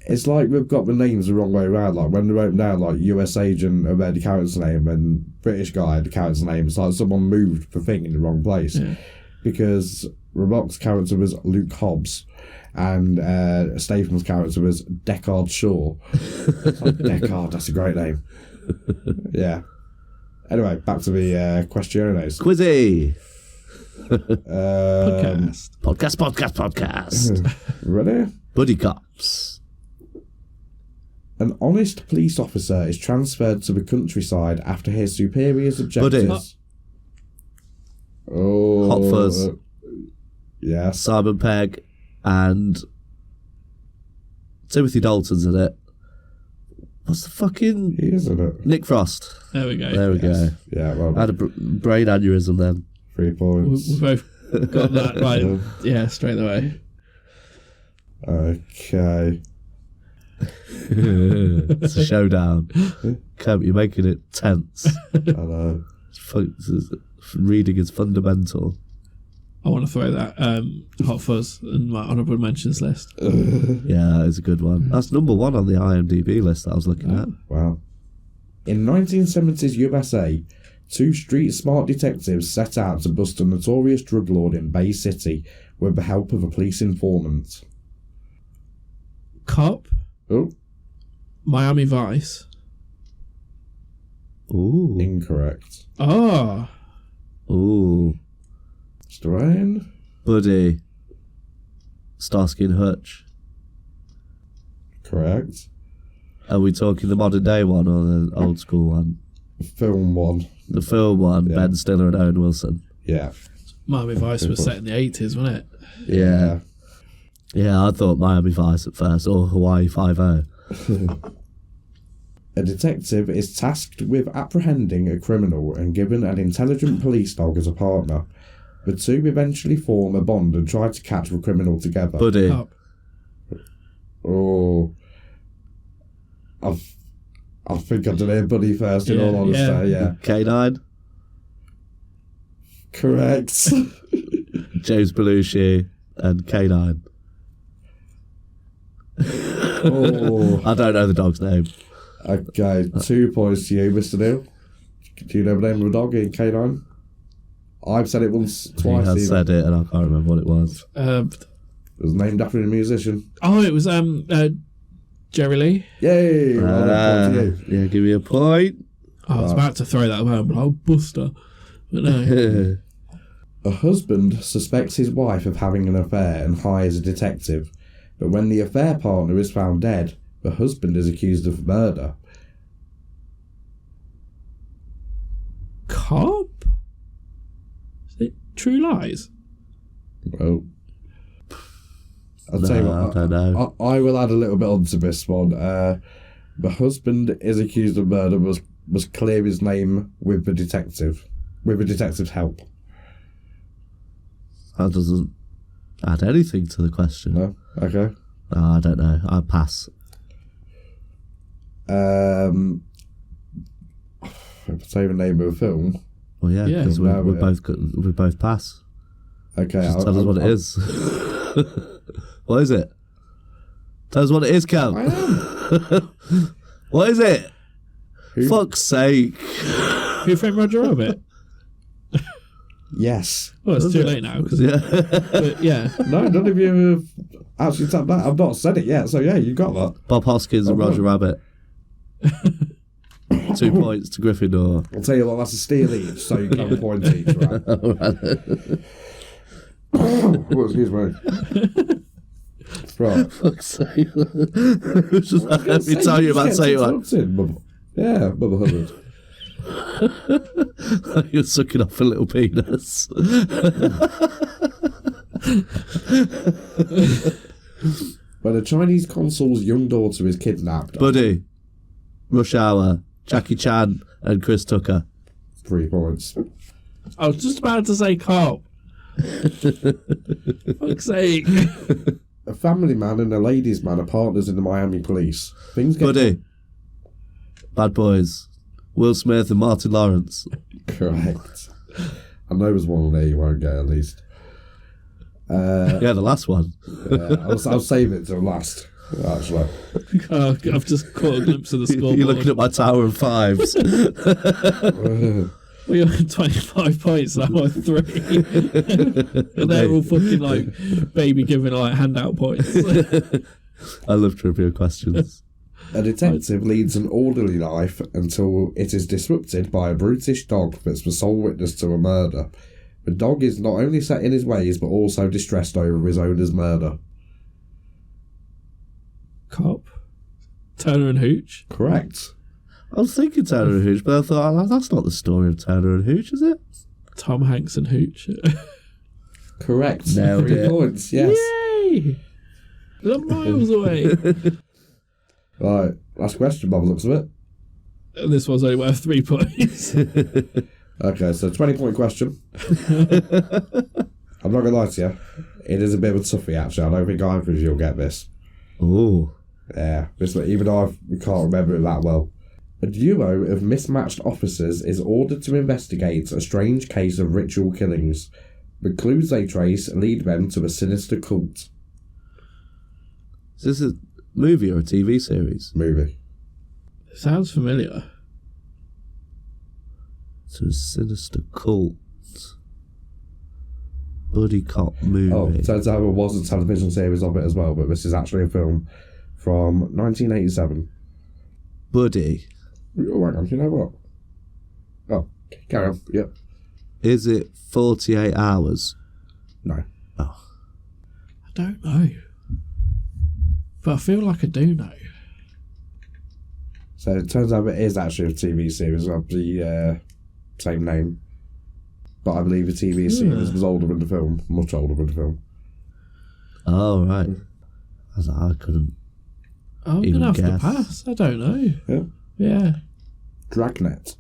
It's like we've got the names the wrong way around. Like when they wrote down like US agent and then the character's name and British guy the character's name, it's like someone moved the thing in the wrong place. Yeah. Because Rock's character was Luke Hobbs and Statham's character was Deckard Shaw. It's like, Deckard, that's a great name. Yeah. Anyway, back to the questionnaires. Quizzy. Podcast. Podcast. Ready? Buddy cops. An honest police officer is transferred to the countryside after his superiors' objectives. Oh, Hot Fuzz. Yes. Simon Pegg and Timothy Dalton's in it. What's the fucking... He is in it. Nick Frost. There we go. There we go. Yeah, well, I had a brain aneurysm then. 3 points. We both got that right. Yeah, straight away. Okay. It's a showdown. Kemp, you're making it tense. I know. Reading is fundamental. I want to throw that Hot Fuzz in my honourable mentions list. Yeah, it's a good one. That's number 1 on the IMDb list that I was looking at. Wow. In 1970s USA, 2 street-smart detectives set out to bust a notorious drug lord in Bay City with the help of a police informant. Cop, Oh, Miami Vice. Ooh. incorrect. Oh, Ooh. Strain? Buddy. Starsky and Hutch. Correct. Are we talking the modern day one or the old school one? Film 1. The film one, Yeah. Ben Stiller and Owen Wilson. Yeah. Miami Vice was set in the 80s, wasn't it? Yeah. Yeah, I thought Miami Vice at first, or Hawaii 5-0. A detective is tasked with apprehending a criminal and given an intelligent police dog as a partner. The 2 eventually form a bond and try to catch the criminal together. Buddy. Cop. Oh. I think I did it, Buddy, first, in Yeah, all honesty, yeah. K9. Correct. James Belushi and K9. Oh. I don't know the dog's name. Okay, 2 points to you, Mr. Neil. Do you know the name of the dog in K9? I've said it once, He twice. has even. said it and I can't remember what it was. It was named after a musician. Oh, it was Jerry Lee. Yay! Well done, point to you. Yeah, give me a point. Oh, I was about to throw that away, but I'll bust her. But no. A husband suspects his wife of having an affair and hires a detective, but when the affair partner is found dead, the husband is accused of murder. Cop? Is it True Lies? Oh. I'll tell you No, what, I don't know. I will add a little bit onto this one. The husband is accused of murder, must clear his name with the detective, with the detective's help. That doesn't add anything to the question. No? Okay. No, I don't know. I'll pass. Say the name of the film. Well, yeah, Yeah. because No, we yeah. both pass. Okay. Just tell us what it is. What is it? Tell us what it is, Cam. I am. What is it? Who? Fuck's sake. Who Framed Roger Rabbit? Yes. Well, it's too late now. Yeah. But yeah. No, none of you have actually tapped that. I've not said it yet, so yeah, you got that. Bob Hoskins and Oh, Roger right. Rabbit. 2 points to Gryffindor. I'll tell you what, that's a steal each, so you can have a point each, right? Oh, excuse me. Right. Fuck's sake. Just let me tell you about say one. Yeah, Bubba Hubbard. You're sucking off a little penis. When a Chinese consul's young daughter is kidnapped, Buddy, Rush Hour, Jackie Chan, and Chris Tucker. 3 points. I was just about to say cop. Fuck's sake. A family man and a ladies' man are partners in the Miami police. Things get Buddy, Bad Boys, Will Smith and Martin Lawrence. correct. I know there's one there you won't get at least. Yeah, the last one. I'll save it till last, actually. Oh, I've just caught a glimpse of the scoreboard. You're looking at my tower of fives. We are 25 points now, or 3. And they're all fucking like baby giving like handout points. I love trivia questions. A detective leads an orderly life until it is disrupted by a brutish dog that's the sole witness to a murder. The dog is not only set in his ways, but also distressed over his owner's murder. Cop. Turner and Hooch. Correct. I was thinking Turner and Hooch, but I thought, oh, that's not the story of Turner and Hooch, is it? Tom Hanks and Hooch. Correct. Nailed 3 it. points, yes. Yay! They're miles away. Right, last question, by the looks of it. This one's only worth 3 points. Okay, so 20-point question. I'm not going to lie to you. It is a bit of a toughie, actually. I don't think either of you will get this. Oh. Yeah, even though I can't remember it that well. A duo of mismatched officers is ordered to investigate a strange case of ritual killings. The clues they trace lead them to a sinister cult. Is this a movie or a TV series? Movie. Sounds familiar. It's a sinister cult. Buddy cop movie. Oh, turns out there was a television series of it as well, but this is actually a film from 1987. Buddy. Oh, hang on, you know what? Oh, carry on. Yep. Is it 48 hours? No. Oh. I don't know. But I feel like I do know. So it turns out it is actually a TV series of the same name. But I believe the TV series was older than the film, much older than the film. Oh, right. I was like, I couldn't. I'm Even going to have guess. to pass. I don't know. Yeah. Yeah. Dragnet.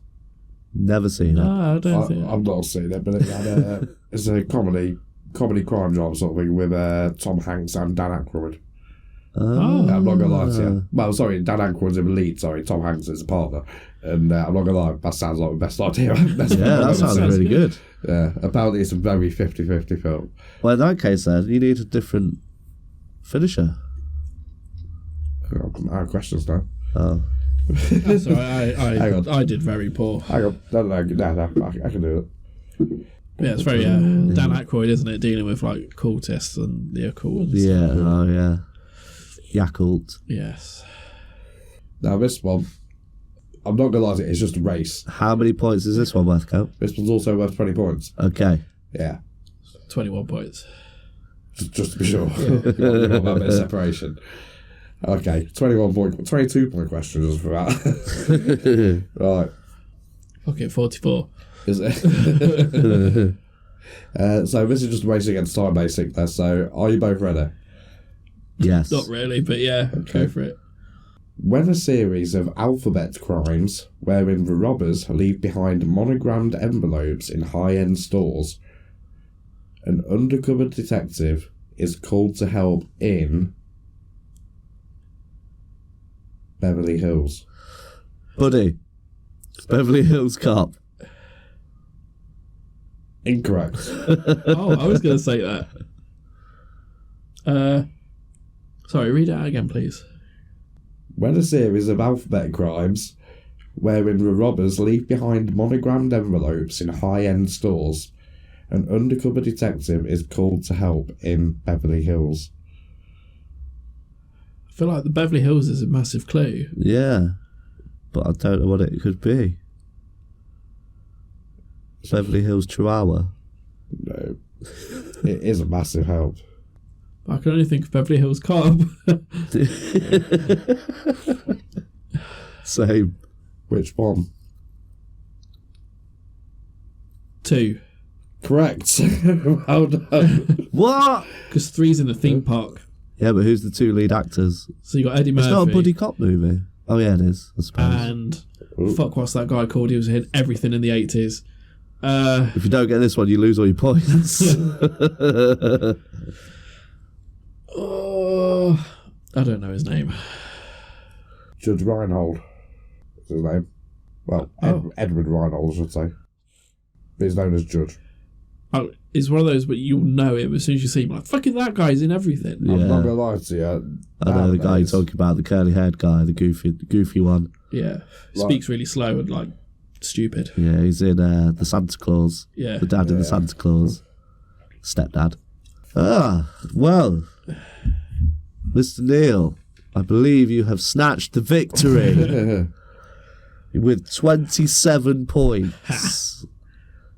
Never seen it. No, I don't think. I've not seen it, but it had it's a comedy crime drama sort of thing with Tom Hanks and Dan Aykroyd. Oh. I'm not going to lie to you. Well, sorry, Dan Aykroyd's in the lead, sorry, Tom Hanks is a partner. And I'm not going to lie, that sounds like the best idea. Best Yeah, that I've ever sounds seen. really good. Yeah, apparently it's a very 50-50 film. Well, in that case, then, you need a different finisher. I have questions now. Oh. That's all right. Hang on. I did very poor. Hang on. No, I can do it. Yeah, it's very Dan Aykroyd, isn't it? Dealing with like cultists and the occult. And Yeah, stuff. oh, yeah. Yakult. Yes. Now this one, I'm not going to lie to you, it's just a race. How many points is this one worth, Count? This one's also worth 20 points. Okay. Yeah, 21 points. just to be sure. You want that bit of separation. Okay, 22-point questions for that. Right. Okay, 44. Is it? So this is just a race against time, basically. So are you both ready? Yes. Not really, but yeah, go for it. When a series of alphabet crimes wherein the robbers leave behind monogrammed envelopes in high-end stores, an undercover detective is called to help in Beverly Hills. Buddy. Beverly Hills Cop. Incorrect. Oh, I was going to say that. Sorry, read it out again, please. When a series of alphabet crimes wherein the robbers leave behind monogrammed envelopes in high-end stores, an undercover detective is called to help in Beverly Hills. I feel like the Beverly Hills is a massive clue. Yeah. But I don't know what it could be. Beverly Hills Chihuahua. No. It is a massive help. I can only think of Beverly Hills Cop. Same. Which one? 2. Correct. Well done. What? Because 3's in the theme park. Yeah, but who's the two lead actors? So you got Eddie Murphy. It's not a buddy cop movie. Oh, yeah, it is, I suppose. And fuck, what's that guy called? He was in everything in the 80s. If you don't get this one, you lose all your points. Oh, I don't know his name. Judge Reinhold is his name. Well, Edward Reinhold, I should say. But he's known as Judge. Oh, it's one of those, but you'll know him as soon as you see him. Like, fucking that guy's in everything. Yeah. I'm not going to lie to you. I know the guy you're nowadays- talking about, the curly-haired guy, the goofy one. Yeah. Speaks really slow and, like, stupid. Yeah, he's in the Santa Claus. Yeah. The dad in the Santa Claus. Stepdad. Ah, well, Mr. Neil, I believe you have snatched the victory with 27 points.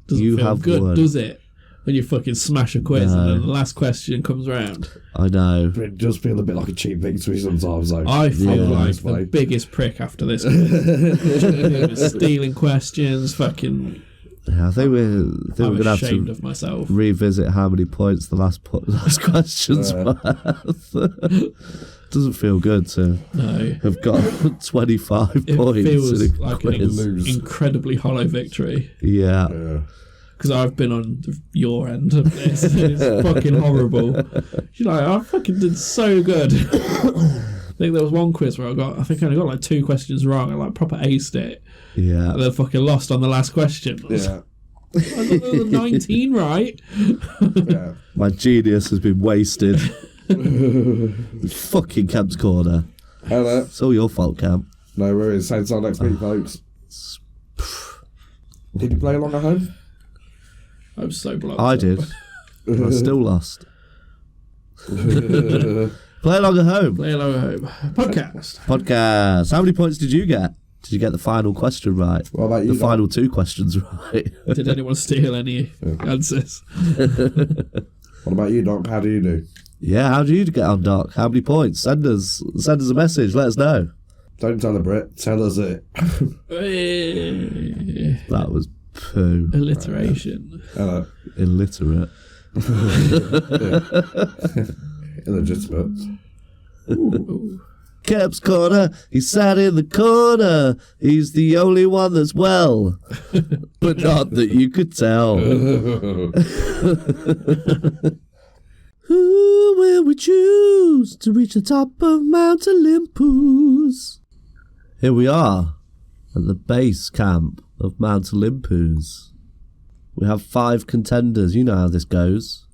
Doesn't You feel have good, won. does it? when you fucking smash a quiz and then the last question comes around. I know. It does feel a bit like a cheap victory sometimes, though. I feel like the biggest prick after this quiz. Stealing questions, fucking... Yeah, I think we're going to have ashamed to of myself. revisit how many points the last question's worth. Doesn't feel good to have got 25 It points. feels like quiz. an incredibly hollow victory. Yeah. Because I've been on your end of this. It's fucking horrible. You're like, I fucking did so good. I think there was one quiz where I only got like 2 questions wrong. I like proper aced it. Yeah. And then fucking lost on the last question. Yeah. I got the 19 right. Yeah. My genius has been wasted. Fucking Kemps Korner. Hello. It's all your fault, Camp. No worries. Same time next week, folks. Did you play along at home? I'm so blocked. I did. I still lost. Play along at home. Play along at home. Podcast. How many points did you get? Did you get the final question right? What about you? The final 2 questions right. Did anyone steal any answers? What about you, Doc? How do you do? Yeah, how do you get on, Doc? How many points? Send us a message. Let us know. Don't tell the Brit. Tell us it. That was poo. Alliteration. Hello. Illiterate. Illegitimate. Kemps Korner, he sat in the corner. He's the only one that's well, but not that you could tell. Who will we choose to reach the top of Mount Olympoos? Here we are at the base camp of Mount Olympoos. We have 5 contenders. You know how this goes.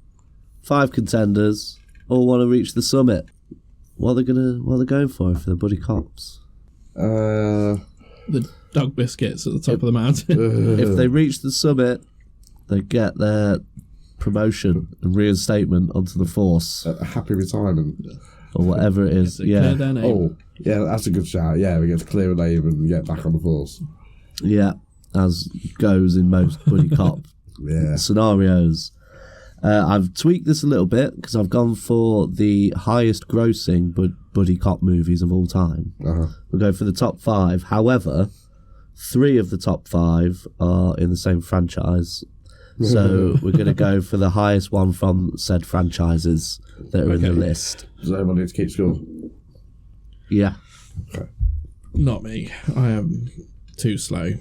5 contenders all want to reach the summit. What are they going for if they're buddy cops? The dog biscuits at the top of the mountain. If they reach the summit, they get their promotion and reinstatement onto the force. A happy retirement. Or whatever it is. Yeah. Oh, yeah, that's a good shout. Yeah, we get to clear a name and get back on the force. Yeah, as goes in most buddy cop scenarios. I've tweaked this a little bit because I've gone for the highest grossing buddy cop movies of all time. We'll go for the top 5. However, 3 of the top 5 are in the same franchise. So we're going to go for the highest one from said franchises that are in the list. Does anyone need to keep score? Yeah. Okay. Not me. I am too slow.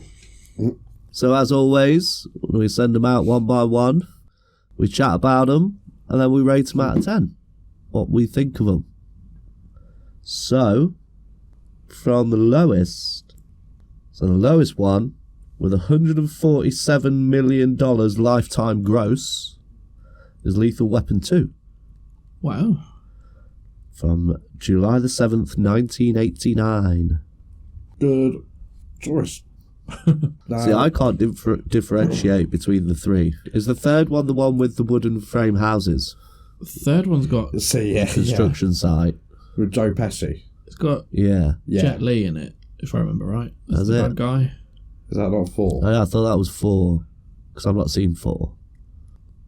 So as always, we send them out one by one. We chat about them, and then we rate them out of 10. What we think of them. So, from the lowest. So the lowest one, with $147 million lifetime gross, is Lethal Weapon 2. Wow. From July the 7th, 1989. Good choice. See, I can't differentiate between the 3. Is the third one the one with the wooden frame houses? The third one's got Construction site. With Joe Pesci. it's got Yeah. Jet Li in it, if I remember right. That's That's the it. bad guy. Is that not 4? I thought that was 4. Because I've not seen 4.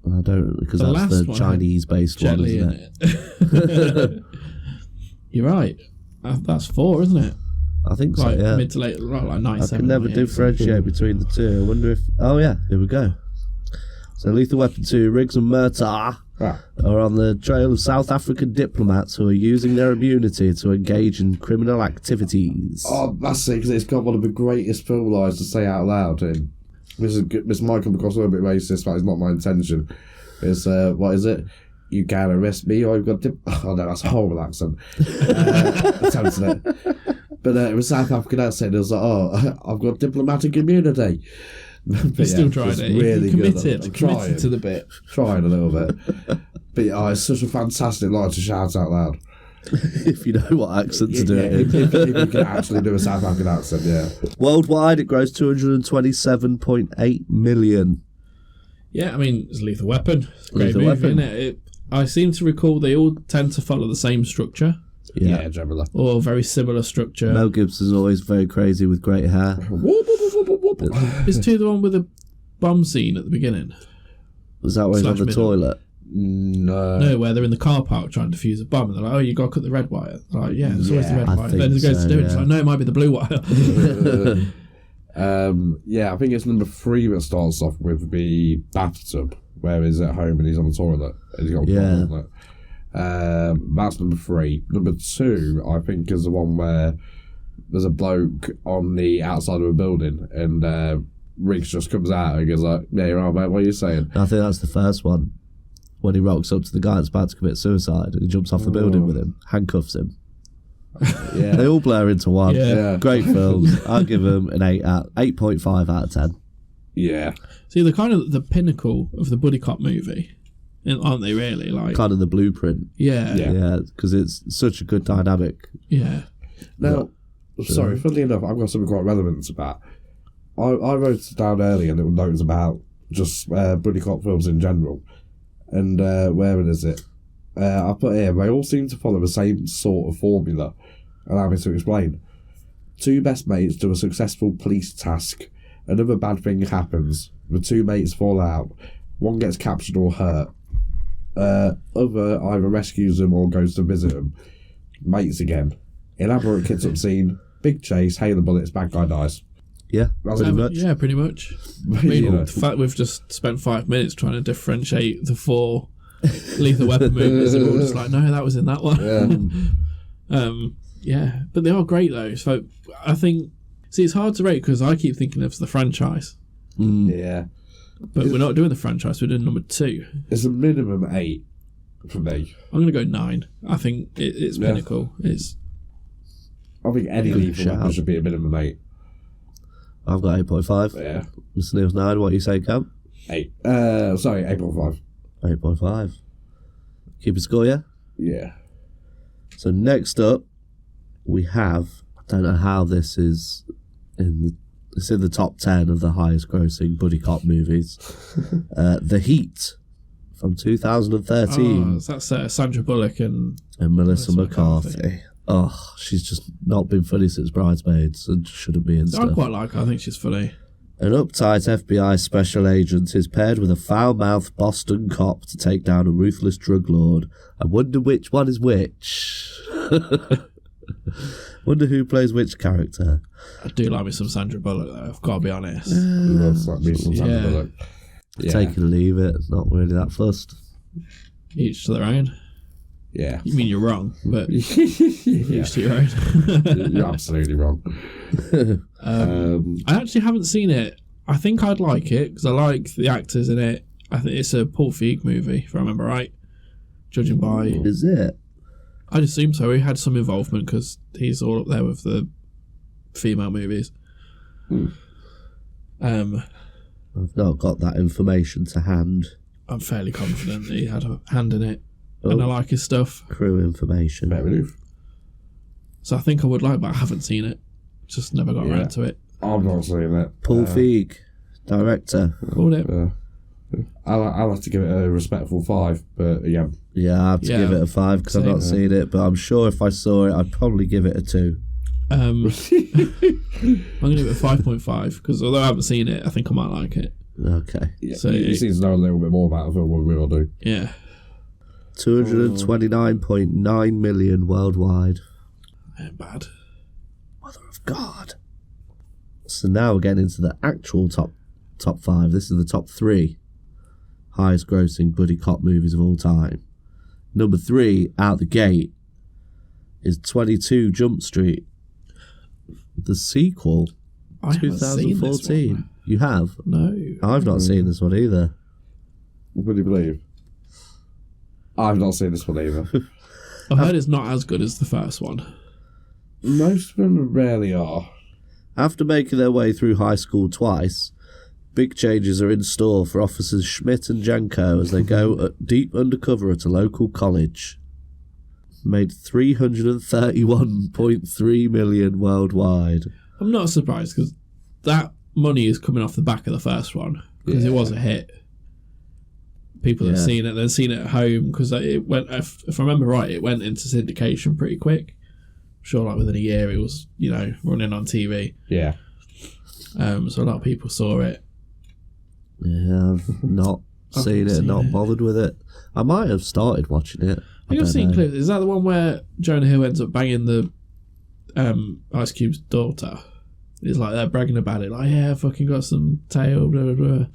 And I don't, because The that's last the one Chinese-based Jet one, Li isn't in it? it. You're right. That's 4, isn't it? I think so, Like yeah. mid to late, like I 97. can never 98. differentiate between the 2. I wonder if... Oh, yeah, here we go. So Lethal Weapon 2, Riggs and Murtaugh are on the trail of South African diplomats who are using their immunity to engage in criminal activities. Oh, that's it, because it's got one of the greatest film lines to say out loud. And this might come across a little bit racist, but it's not my intention. It's, what is it? You can't arrest me, or I've got... Oh, no, that's a horrible accent. Attempting it. But it was South African accent. It was like, oh, I've got diplomatic immunity. You still tried it. Really committed. I'm Committed trying. to the bit. Trying a little bit. But yeah, it's such a fantastic line to shout out loud. If you know what accent to do it in. If you can actually do a South African accent, yeah. Worldwide, it grossed $227.8 million. Yeah, I mean, it's Lethal Weapon. It's a great Lethal movie, Weapon. isn't it? I seem to recall they all tend to follow the same structure, Yeah. generally. or very similar structure. Mel Gibson's always very crazy with great hair. Is 2 the one with the bomb scene at the beginning? Was that where he's on Slash the middle. toilet? No, where they're in the car park trying to defuse a bomb, and they're like, "Oh, you got to cut the red wire." They're like, yeah, it's always the red I wire. think Then he goes so, to do it. It's yeah. like, no, it might be the blue wire. I think it's number 3 that starts off with the bathtub, where he's at home and he's on the toilet and he's got a problem on it. That's number 3. Number 2, I think, is the one where there's a bloke on the outside of a building and Riggs just comes out and goes like, "Yeah, you're right, mate, what are you saying?" I think that's the first one. When he rocks up to the guy that's about to commit suicide and he jumps off the building with him, handcuffs him. Yeah. They all blur into one. Yeah. Great films. I'll give them an 8.5 out of 10. Yeah. See, they're kind of the pinnacle of the buddy cop movie, aren't they? Really, like Kind of the blueprint. yeah, Yeah, because it's such a good dynamic. yeah. Now, sorry, funnily enough, I've got something quite relevant to that. I wrote down earlier little notes about just buddy cop films in general. And where is it? I put here, they all seem to follow the same sort of formula. Allow me to explain. 2 best mates do a successful police task. Another bad thing happens. The 2 mates fall out. One gets captured or hurt. Other either rescues them or goes to visit them. Mates again. Elaborate kids-up scene. Big chase, hail the bullets, bad guy dies. Yeah, pretty much. Yeah, pretty much. I mean, You know. the fact we've just spent 5 minutes trying to differentiate the 4 Lethal Weapon movies, and we're all just like, no, that was in that one. Yeah, but they are great though. So I think, see, it's hard to rate because I keep thinking of the franchise, Yeah. but we're not doing the franchise. We're doing number 2. It's a minimum 8 for me. I'm going to go 9. I think it's pinnacle. It's I think any Good lethal weapon shout. should be a minimum 8. I've got 8.5. Yeah. Mr. Neil's 9. What you say, Cam? 8. Sorry, 8.5. 8.5. Keep a score, yeah? Yeah. So next up, we have, I don't know how this is it's in the top 10 of the highest grossing buddy cop movies. The Heat from 2013 that's Sandra Bullock and and Melissa Melissa McCarthy. McCarthy. Oh, she's just not been funny since Bridesmaids and shouldn't be in I stuff. quite like her. I think she's funny. An uptight FBI special agent is paired with a foul-mouthed Boston cop to take down a ruthless drug lord. I wonder which one is which. Wonder who plays which character. I do like me some Sandra Bullock though. I've got to be honest. Loves that me some Sandra Yeah. Bullock. Yeah. Take it or leave it. Not really that fussed. Each to their own. Yeah. You mean you're wrong, but Yeah. each to your own. You're absolutely wrong. I actually haven't seen it. I think I'd like it because I like the actors in it. I think it's a Paul Feig movie, if I remember right. Judging by, Is it? I'd assume so. He had some involvement because he's all up there with the female movies. I've not got that information to hand. I'm fairly confident that he had a hand in it, and I like his stuff. Crew information. Fair enough. So I think I would like, but I haven't seen it. Just never got around to it. I'm not seeing it. Paul Feig, director. Called it. I'll have to give it a respectful 5, but again, Yeah, I have to Yeah, give it a 5 because I've not same. seen it, but I'm sure if I saw it, I'd probably give it a 2. I'm going to give it a 5.5 because although I haven't seen it, I think I might like it. Okay. yeah, So you seem to know a little bit more about the film than we all do. Yeah. 229.9 million worldwide. Ain't bad. Mother of God. So now we're getting into the actual top 5. This is the top 3 highest grossing buddy cop movies of all time. Number 3, out the gate, is 22 Jump Street. The sequel, I haven't seen this 2014. one. You have? No. I've not seen this one either. What do you believe? I've not seen this one either. I heard it's not as good as the first one. Most of them rarely are. After making their way through high school twice, big changes are in store for officers Schmidt and Janko as they go deep undercover at a local college. Made 331.3 million worldwide. I'm not surprised because that money is coming off the back of the first one because it was a hit. People have seen it, they've seen it at home because it went. If I remember right, it went into syndication pretty quick. I'm sure, like within a year, it was running on TV. Yeah. So a lot of people saw it. Yeah, I've not seen it, not bothered with it. I might have started watching it. I think I've seen clips. Is that the one where Jonah Hill ends up banging the Ice Cube's daughter? It's like they're bragging about it, like, yeah, I fucking got some tail, blah, blah, blah.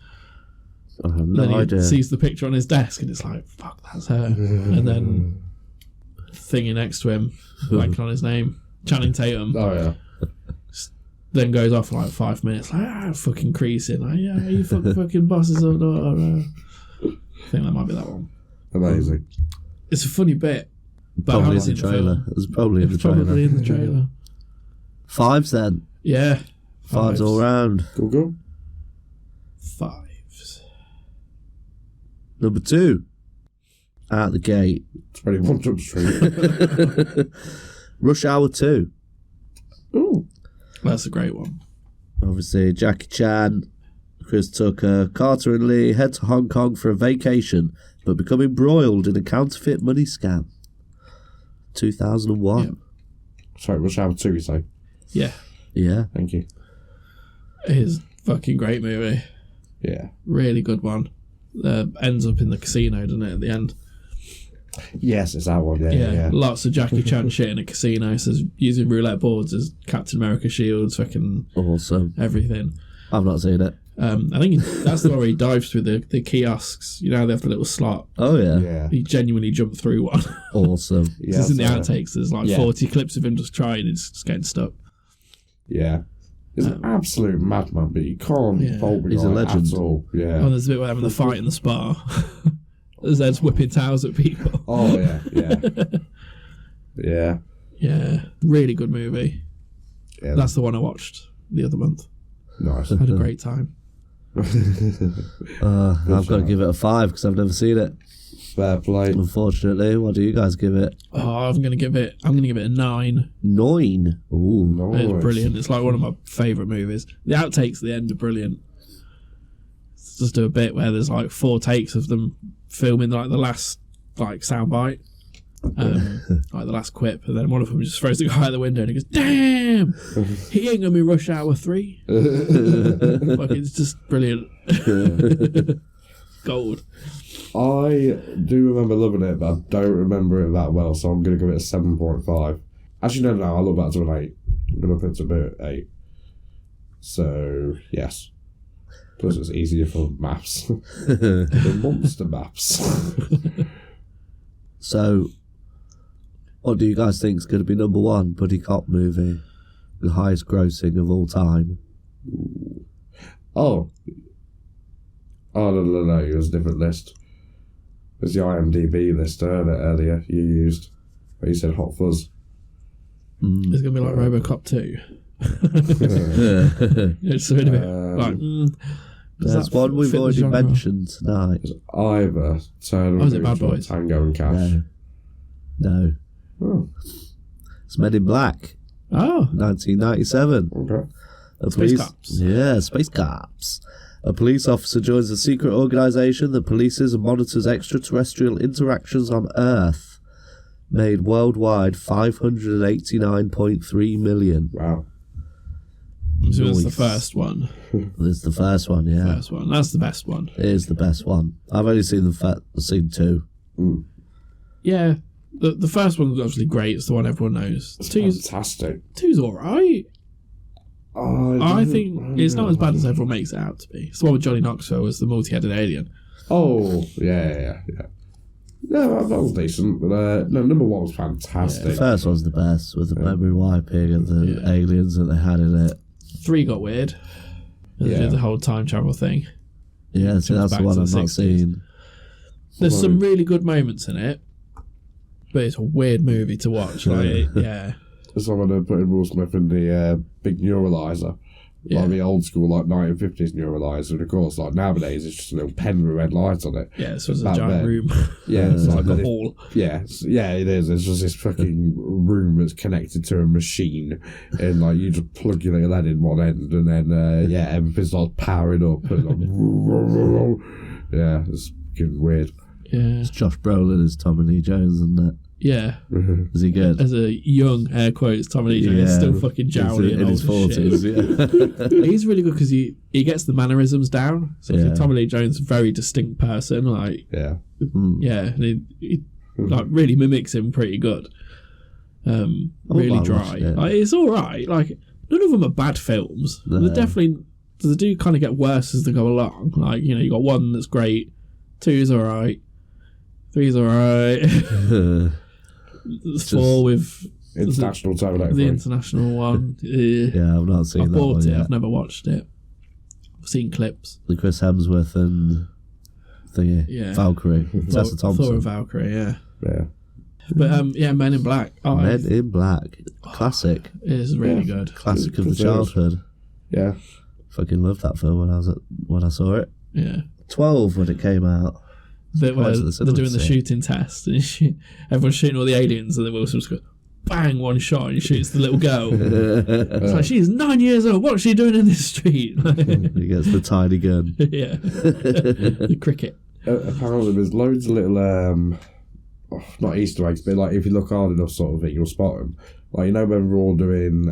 I have And then no he idea. sees the picture on his desk and it's like, fuck, that's her. And then thingy next to him, blanking on his name, Channing Tatum, Oh yeah. then goes off for like 5 minutes, like, fucking creasing, like, yeah, you fucking bosses or daughter. I think that might be that one. Amazing. It's a funny bit, but I Probably haven't in seen the the trailer. film. It was probably in the trailer. Probably in the trailer. 5s then. Yeah. 5s all round. Google. 5s. Number 2. Out the gate. 21 Jump Street. Rush Hour 2. Ooh. That's a great one. Obviously, Jackie Chan, Chris Tucker, Carter and Lee head to Hong Kong for a vacation, but become embroiled in a counterfeit money scam. 2001. Yeah. Sorry, Rush Hour 2, you say? Yeah. Yeah. Thank you. It is a fucking great movie. Yeah. Really good one. Ends up in the casino, doesn't it, at the end? Yes, it's that one. Yeah. Lots of Jackie Chan shit in a casino. So using roulette boards as Captain America shields, fucking Awesome. everything. I've not seen it. I think that's the one where he dives through the kiosks. You know how they have the little slot? Oh, yeah. Yeah. He genuinely jumped through one. Awesome. Yeah, It's in the so- outtakes. There's like Yeah. 40 clips of him just trying and just getting stuck. Yeah. He's an absolute madman, but you can't Yeah. fault him He's a legend. at all. Yeah. Oh, there's a bit where they're having the fight in the spa. There's Ed's whipping towels at people. Oh, yeah. Yeah. Yeah, really good movie. Yeah. That's the one I watched the other month. Nice. I had a great time. I've got to give it a 5 because I've never seen it. Fair play. Unfortunately, what do you guys give it? Oh, I'm gonna give it a 9. 9. Ooh. Nice. It's brilliant. It's like one of my favourite movies. The outtakes at the end are brilliant. Let's just do a bit where there's like 4 takes of them filming like the last like soundbite, like the last quip, and then one of them just throws the guy out the window and he goes, "Damn, he ain't gonna be Rush Hour 3." Like, it's just brilliant. Gold. I do remember loving it, but I don't remember it that well, so I'm going to give it a 7.5. Actually, no, I look back to an 8. I'm going to put it to about 8. So, yes. Plus, it's easier for maps. The monster maps. So, what do you guys think is going to be number 1 buddy cop movie? The highest grossing of all time. Oh, no, it was a different list. It was the IMDb list earlier you used, where you said Hot Fuzz. It's gonna be like RoboCop 2. It's sort of like. There's one we've already mentioned tonight. Either Turn Oh, is it Bad Boys? Tango and Cash. No. Oh, It's Men in Black, Oh, 1997. okay. Space Cops. Yeah, Space Cops. A police officer joins a secret organisation that polices and monitors extraterrestrial interactions on Earth. Made worldwide $589.3 million. Wow. so it's the Nice. first one. It's the first one, yeah. First one. That's the best one. It is the best one. I've only seen seen 2. Yeah. The first one's obviously great. It's the one everyone knows. Two's Fantastic. alright. I think it's not as bad as everyone makes it out to be. It's the one with Johnny Knoxville as the multi-headed alien. Oh, yeah. No, that was decent, but no, number 1 was The fantastic. first one's the best, with the memory wiping and the aliens that they had in it. 3 got weird. They Yeah. did the whole time travel thing. Yeah, so that's back the one to I've the not 60s. seen. There's some really good moments in it, but it's a weird movie to watch. Like, yeah. It's like when they're putting Will Smith in the big neuralizer. Yeah. Like the old school, like 1950s neuralizer. And of course, like nowadays, it's just a little pen with red lights on it. Yeah, so it's a Back giant then. room. Yeah, it's Like like a hall. Yeah, it is. It's just this fucking room that's connected to a machine, and like you just plug your little head in one end, and then everything's like powering up, and like, yeah, it's fucking weird. Yeah. It's Josh Brolin as Tommy Lee Jones, isn't it? Yeah. Is he good? As a young, air quotes, Tommy Lee Jones is still fucking jowly in and his old as 40s. shit. Yeah. He's really good because he gets the mannerisms down. So Yeah. Tommy Lee Jones is a very distinct person. Like, Yeah. yeah, and he like really mimics him pretty good. Really might dry. watch it. Like, it's all right. Like, none of them are bad films. No. They definitely they do kind of get worse as they go along. Like, you know, you got 1 that's great, 2's all right, 3's all right. 4 with International Terminator. the 3. international one. Yeah, I've not seen I've that bought one it. yet. I've never watched it. I've seen clips. The Chris Hemsworth and thingy. Yeah. Valkyrie. Tessa Thor Thompson. and Valkyrie. Yeah, Yeah. but yeah, Men in Black. Oh, Men in Black. Classic. it is really good. Classic of the Good films. childhood. Yeah. Fucking loved that film when I saw it. Yeah. 12 when it came out. Where Quite to the they're cinema doing to the see. shooting test, and everyone's shooting all the aliens, and then Will Smith goes, bang, one shot, and he shoots the little girl. It's like, she's 9 years old. What's she doing in this street? He gets the tiny gun. Yeah, the cricket. Apparently, there's loads of little, not Easter eggs, but like if you look hard enough, sort of thing, you'll spot them. Like, you know, when we're all doing,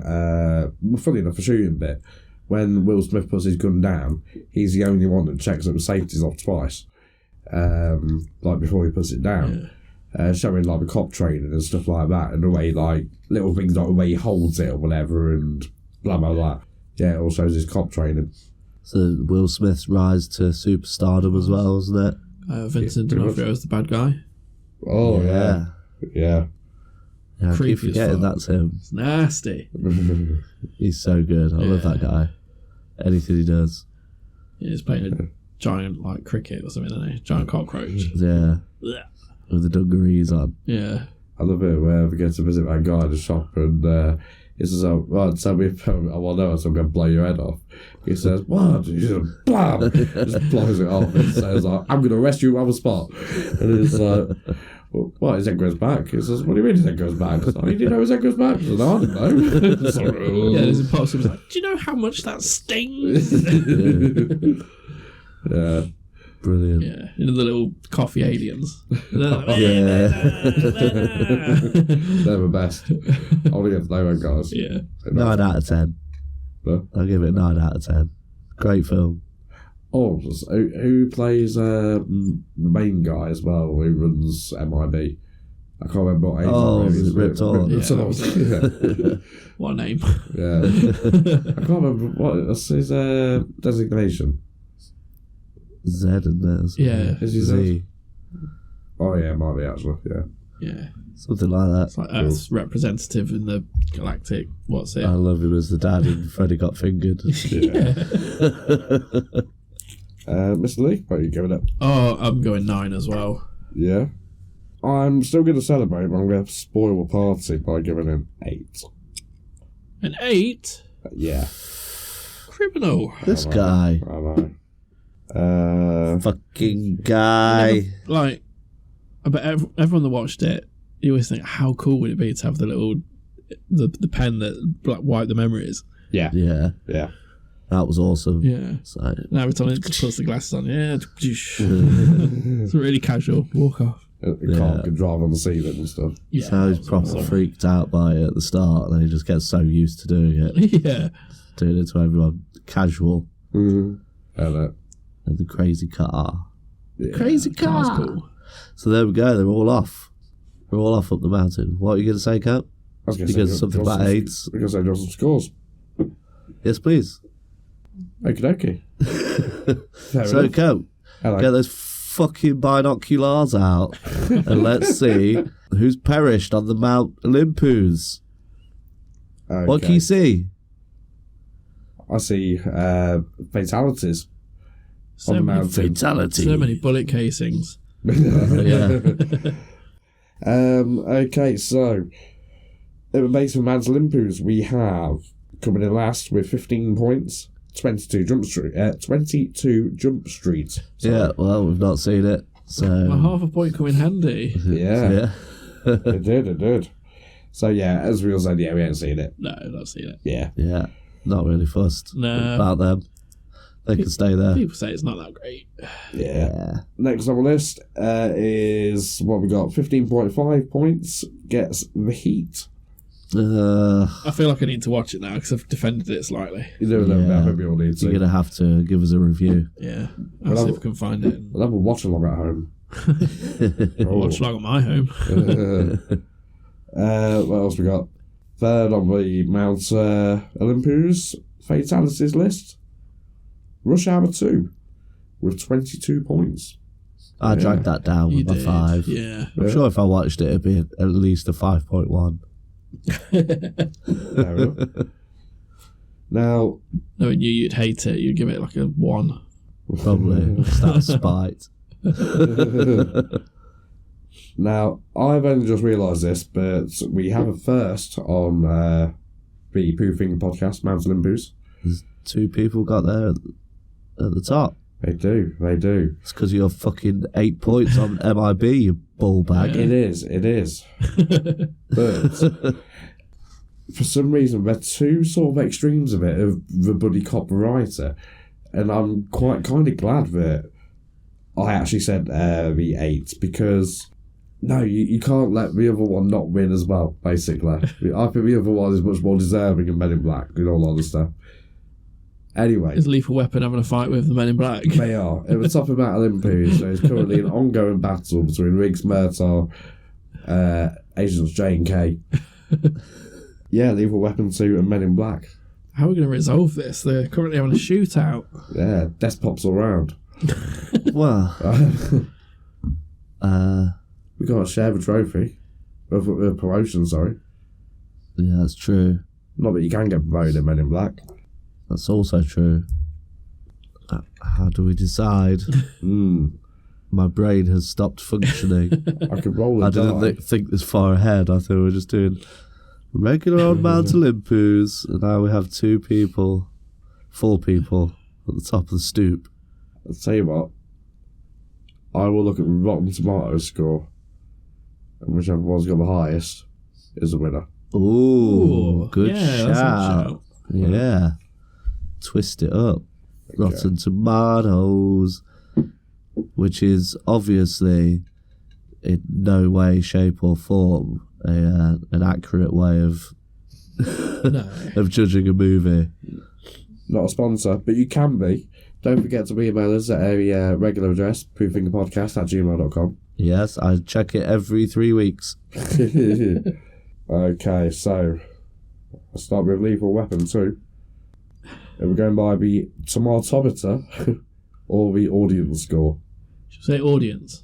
funny enough, a shooting bit, when Will Smith puts his gun down, he's the only one that checks that the safety's off twice. Like before he puts it down. Showing like the cop training and stuff like that, and the way like little things like the way he holds it or whatever, and blah blah blah. Yeah, it all shows his cop training. So Will Smith's rise to superstardom as well, wasn't it? Vincent D'Onofrio is the bad guy. Oh yeah. Yeah, I keep Creepy as forgetting fuck. that's him. It's nasty. He's so good. I love that guy. Anything he does. He's playing a giant like cricket or something, isn't he? Giant cockroach. Yeah. Blech. With the dungarees on. Yeah. I love it where we get to visit that guy in the shop, and he says, "Oh, right, tell me if I want to know, so I'm going to blow your head off." He says, "What?" He just blam, just blows it off. And says, like, "I'm going to arrest you on the spot." And it's like, well, what? His head goes back. He says, "What do you mean his head goes back?" It's like, "You didn't know his head goes back?" I said, "No, I didn't know." It's like, Yeah, there's impossible. He's like, do you know how much that stings? yeah. Brilliant. Yeah, and the little coffee aliens. They're like, Yeah. They're the best. I want to get to know them guys. yeah. 9 out of 10. Huh? I'll give it a 9 out of 10. Great film. Oh, who plays the main guy as well, who runs MIB? I can't remember what age. Oh, it is it Rip Torn? Yeah. What a name. Yeah. I can't remember what's his designation. Z and there's Yeah. Is he Z. Oh yeah, it might be actually. Yeah. Yeah. Something like that. It's like Earth's representative in the galactic. What's it? I love him as the dad in Freddy Got Fingered. Yeah. Mr. Lee, what are you giving it? Oh, I'm going 9 as well. Yeah. I'm still going to celebrate, but I'm going to spoil the party by giving him 8. An 8? Yeah. Criminal. This guy. I know. Fucking guy. Like, I bet everyone that watched it, you always think, how cool would it be to have the little, the pen that wipe the memories? Yeah. Yeah. Yeah. That was awesome. Yeah. So, Now every time it just puts the glasses on, yeah. It's really casual. Walk off. The car can drive on the ceiling and stuff. Yeah. so he's proper freaked out by it at the start, and then he just gets so used to doing it. Yeah. Doing it to everyone. Casual. Mm-hmm. And the crazy car. Yeah. Crazy That car. was cool. So there we go. They're all off. We're all off up the mountain. What are you going to say, Cap? I was going Because something about AIDS. We're going to say Johnson scores. Yes, please. Okie dokie. So, Cap, Hello. get those fucking binoculars out and let's see who's perished on the Mount Olympoos. Okay. What can you see? I see fatalities So on the many, mountain. Fatality. so many bullet casings. Yeah. Okay, so at the base of Mount Olympoos, we have coming in last with 15 points, 22 Jump Street. 22 Jump Street. Yeah, well, we've not seen it. So, Well, half a point come in handy. Yeah, yeah. it did. So yeah, as we all said, yeah, we haven't seen it. No, I've not seen it. Yeah. Yeah, not really fussed No. about them. they can stay there. People say it's not that great. Yeah. Next on the list is what we got. 15.5 points gets The Heat. I feel like I need to watch it now because I've defended it slightly. You know that Yeah. maybe we'll need to. You're going to have to give us a review. Yeah, I'll see if I can find it. We'll have a watch along at home. Watch along at my home. What else we got? Third on the Mount Olympoos fatalities list. Rush Hour 2 with 22 points. I dragged that down You with my did. 5. Yeah. I'm sure if I watched it, it'd be at least a 5.1. Fair enough. Now, Knowing you'd hate it, you'd give it like a 1. Probably. It's that spite. now I've only just realised this, but we have a first on the Poo Finger podcast, Mount Olympoos. 2 people got there at the top. They do. It's because you're fucking 8 points on MIB, you ball bag. It is. But for some reason, they're 2 sort of extremes of it, of the buddy cop writer. And I'm quite kind of glad that I actually said the 8, because no, you can't let the other one not win as well, basically. I think the other one is much more deserving of Men in Black, in all honesty. Anyway. Is Lethal Weapon having a fight with the Men in Black? They are. At the top of Mount Olympoos, there is currently an ongoing battle between Riggs, Murtaugh, Agents J and K. Yeah, Lethal Weapon 2 and Men in Black. How are we going to resolve this? They're currently having a shootout. Yeah, desk pops all round. Well, We got to share the trophy. Of promotion, sorry. yeah, that's true. Not that you can get promoted in Men in Black. That's also true. How do we decide? My brain has stopped functioning. I could roll I the die. didn't think this far ahead. I thought we were just doing regular on Mount Olympoos, and now we have 4 people at the top of the stoop. I'll tell you what. I will look at the Rotten Tomatoes score, and whichever one's got the highest is the winner. Ooh, good yeah, that's a shout. Yeah. Twist it up. Rotten Tomatoes, which is obviously in no way, shape or form an accurate way of of judging a movie. Not a sponsor, but you can be. Don't forget to email us at a regular address, poofingerpodcast@gmail.com. Yes, I check it every 3 weeks. Okay, so I'll start with Lethal Weapon 2. And we're going by the tomatometer or the audience score. Should we say audience?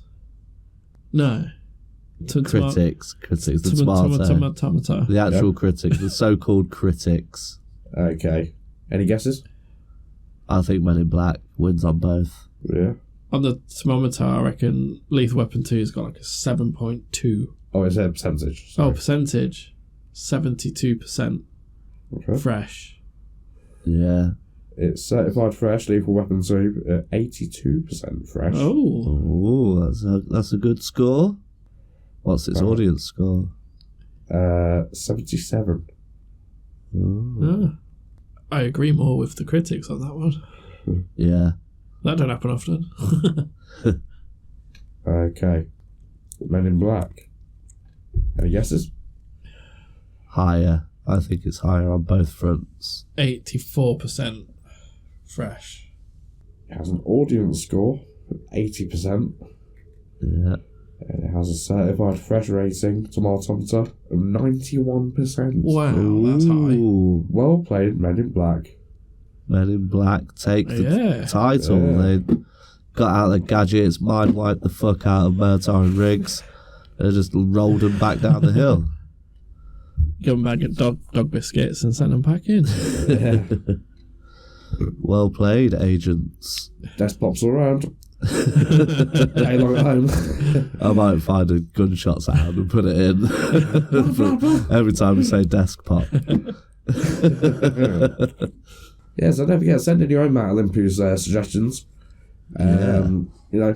No. Critics, the tomato. The actual critics, the so-called critics. Okay. Any guesses? I think Men in Black wins on both. Yeah. On the thermometer, I reckon Lethal Weapon 2's got like a 7.2. Oh, it's a percentage. Oh, percentage. 72% Okay. fresh. Yeah. It's certified fresh, Lethal Weapon 2 at 82% fresh. Oh. Oh, that's a good score. What's its audience score? 77. Ah. I agree more with the critics on that one. Yeah. That don't happen often. Okay. Men in Black. Any guesses? Higher. I think it's higher on both fronts. 84% fresh. It has an audience score of 80%. Yeah. And it has a certified fresh rating, tomatometer, of 91%. Wow, that's high. Ooh. Well played, Men in Black. Men in Black take the Yeah. title. Yeah. They got out the gadgets, mind wiped the fuck out of Murtaugh and Riggs, and just rolled them back down the hill. Give them back at dog biscuits and send them back in. Well played, agents. Desk pops all around. Hey, long at home. I might find a gunshot sound and put it in every time we say desk pop. Yeah, so don't forget, send in your own Mount Olympoos suggestions. You know,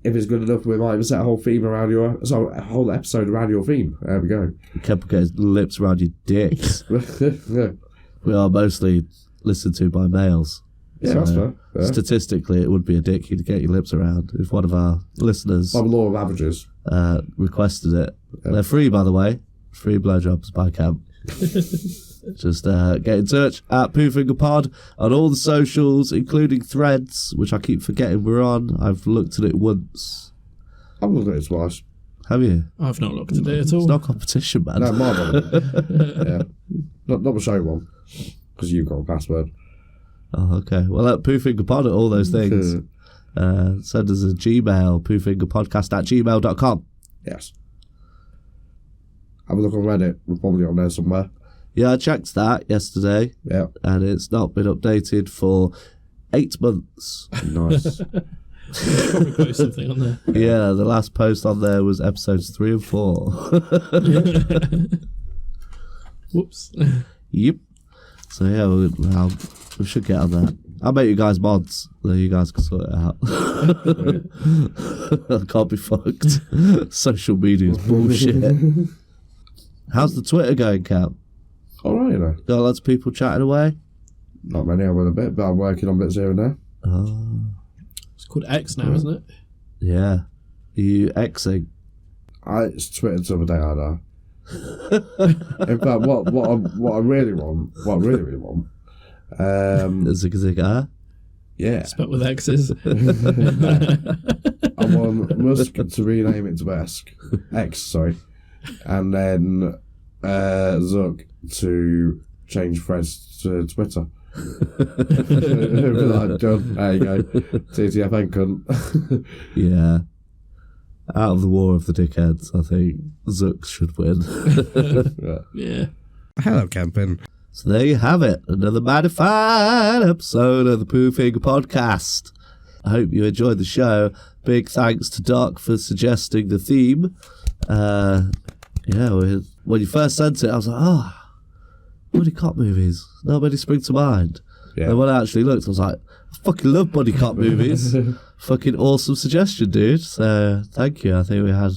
if it's good enough, we might even set a whole theme around a whole episode around your theme. There we go. Kept get his lips around your dicks. We are mostly listened to by males. Yeah, that's fair. Yeah. Statistically, it would be a dick you'd get your lips around if one of our listeners By the law of averages. requested it. Yeah. They're free, by the way. Free blowjobs by Kemp. Just get in touch at PooFingerPod on all the socials, including Threads, which I keep forgetting we're on. I've looked at it once. I've looked at it twice. Have you? I've not looked at it at all. It's not competition, man. No, my one. Yeah. Not the show one. Because you've got a password. Oh, okay. Well, at PooFingerPod at all those things. Send us a Gmail, poofingerpodcast@gmail.com. Yes. Have a look on Reddit. We're probably on there somewhere. Yeah, I checked that yesterday. Yeah. And it's not been updated for 8 months. Nice. Probably post something on there. Yeah, the last post on there was episodes 3 and 4. Whoops. Yep. So yeah, we should get on that. I'll make you guys mods, so you guys can sort it out. I can't be fucked. Social media is bullshit. How's the Twitter going, Cam? Alright, you know. Got lots of people chatting away? Not many, I'm on a bit, but I'm working on bits here and there. Oh. It's called X now, isn't it? Yeah. Are you Xing? I tweeted the other day, I know. In fact, what I really want, Zigga. yeah, Spelled with X's. I want Musk to rename it to X, sorry, and then Zuck to change Threads to Twitter. Like, John, there you go, TTFN cunt. Yeah. Out of the war of the dickheads, I think Zuck should win. Yeah. Hello, Camping. So there you have it. Another mighty fine episode of the PooFinger Podcast. I hope you enjoyed the show. Big thanks to Doc for suggesting the theme. When you first sent it, I was like, buddy cop movies. Not many spring to mind. Yeah. And when I actually looked, I was like, I fucking love buddy cop movies. Fucking awesome suggestion, dude. So thank you. I think we had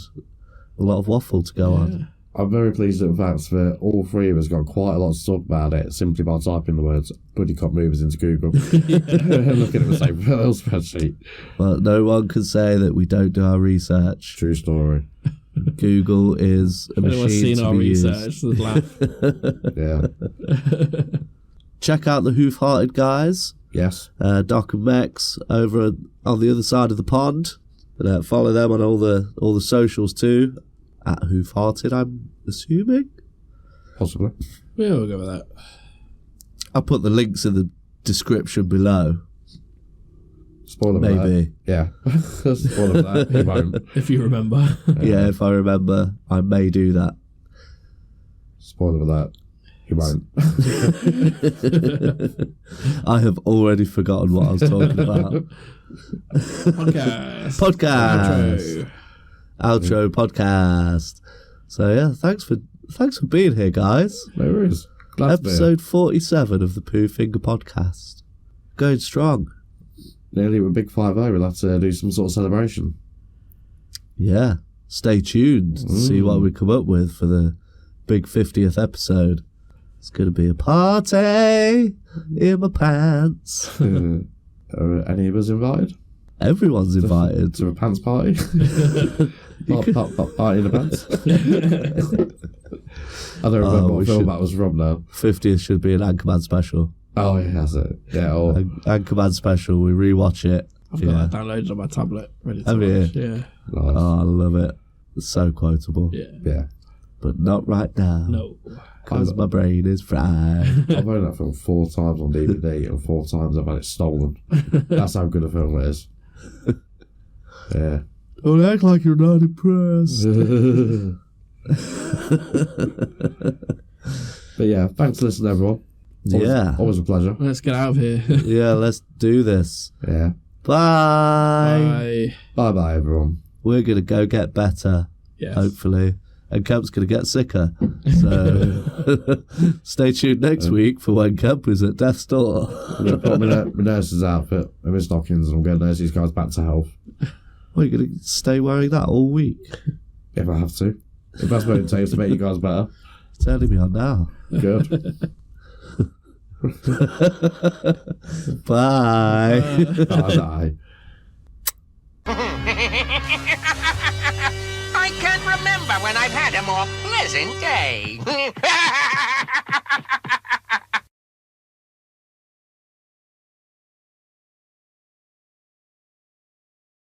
a lot of waffle to go on. I'm very pleased at the fact that all three of us got quite a lot to talk about it simply by typing the words buddy cop movies into Google. Looking at the same little spreadsheet. But no one can say that we don't do our research. True story. Google is a Anyone's machine seen to our be research, used. laugh. Yeah. Check out the Hoof Hearted guys, Yes. Doc and Mex over on the other side of the pond. And, follow them on all the socials too. At Hoof Hearted, I'm assuming. Possibly. Yeah, we'll go with that. I'll put the links in the description below. Spoiler Maybe. alert. Yeah. Spoiler alert. You won't. If you remember. Yeah, if I remember, I may do that. Spoiler alert. You won't. I have already forgotten what I was talking about. Podcast. Outro podcast. So yeah, thanks for being here, guys. No worries. Glad to be here. Episode 47 of the PooFinger Podcast. Going strong. Nearly with Big 5-0. We'll have to do some sort of celebration. Yeah. Stay tuned to see what we come up with for the big 50th episode. It's going to be a party in my pants. Are any of us invited? Everyone's invited. To a pants party? Party in the pants? I don't remember what film that was from now. 50th should be an Anchorman special. Oh, yeah, that's it. Yeah, or... Anchorman special, we rewatch it. I've got that downloaded on my tablet. Ready to Have you? watch. Yeah. Nice. Oh, I love it. It's so quotable. Yeah. Yeah. But not right now. No. Because my brain is fried. I've owned that film 4 times on DVD and 4 times I've had it stolen. That's how good a film it is. Yeah. Don't act like you're not impressed. But yeah, thanks for listening, everyone. Always a pleasure. Let's get out of here. Yeah, let's do this. Yeah. Bye. Bye. Bye, everyone. We're going to go get better, Yes. hopefully. And Kemp's going to get sicker. So stay tuned next week for when Kemp is at death's door. I'm going to put my nurse's outfit and my stockings and I'm going to nurse these guys back to health. Well, you're going to stay wearing that all week? If I have to. If that's what it takes to make you guys better. Turning me on now. Good. Bye. Bye. I can't remember when I've had a more pleasant day.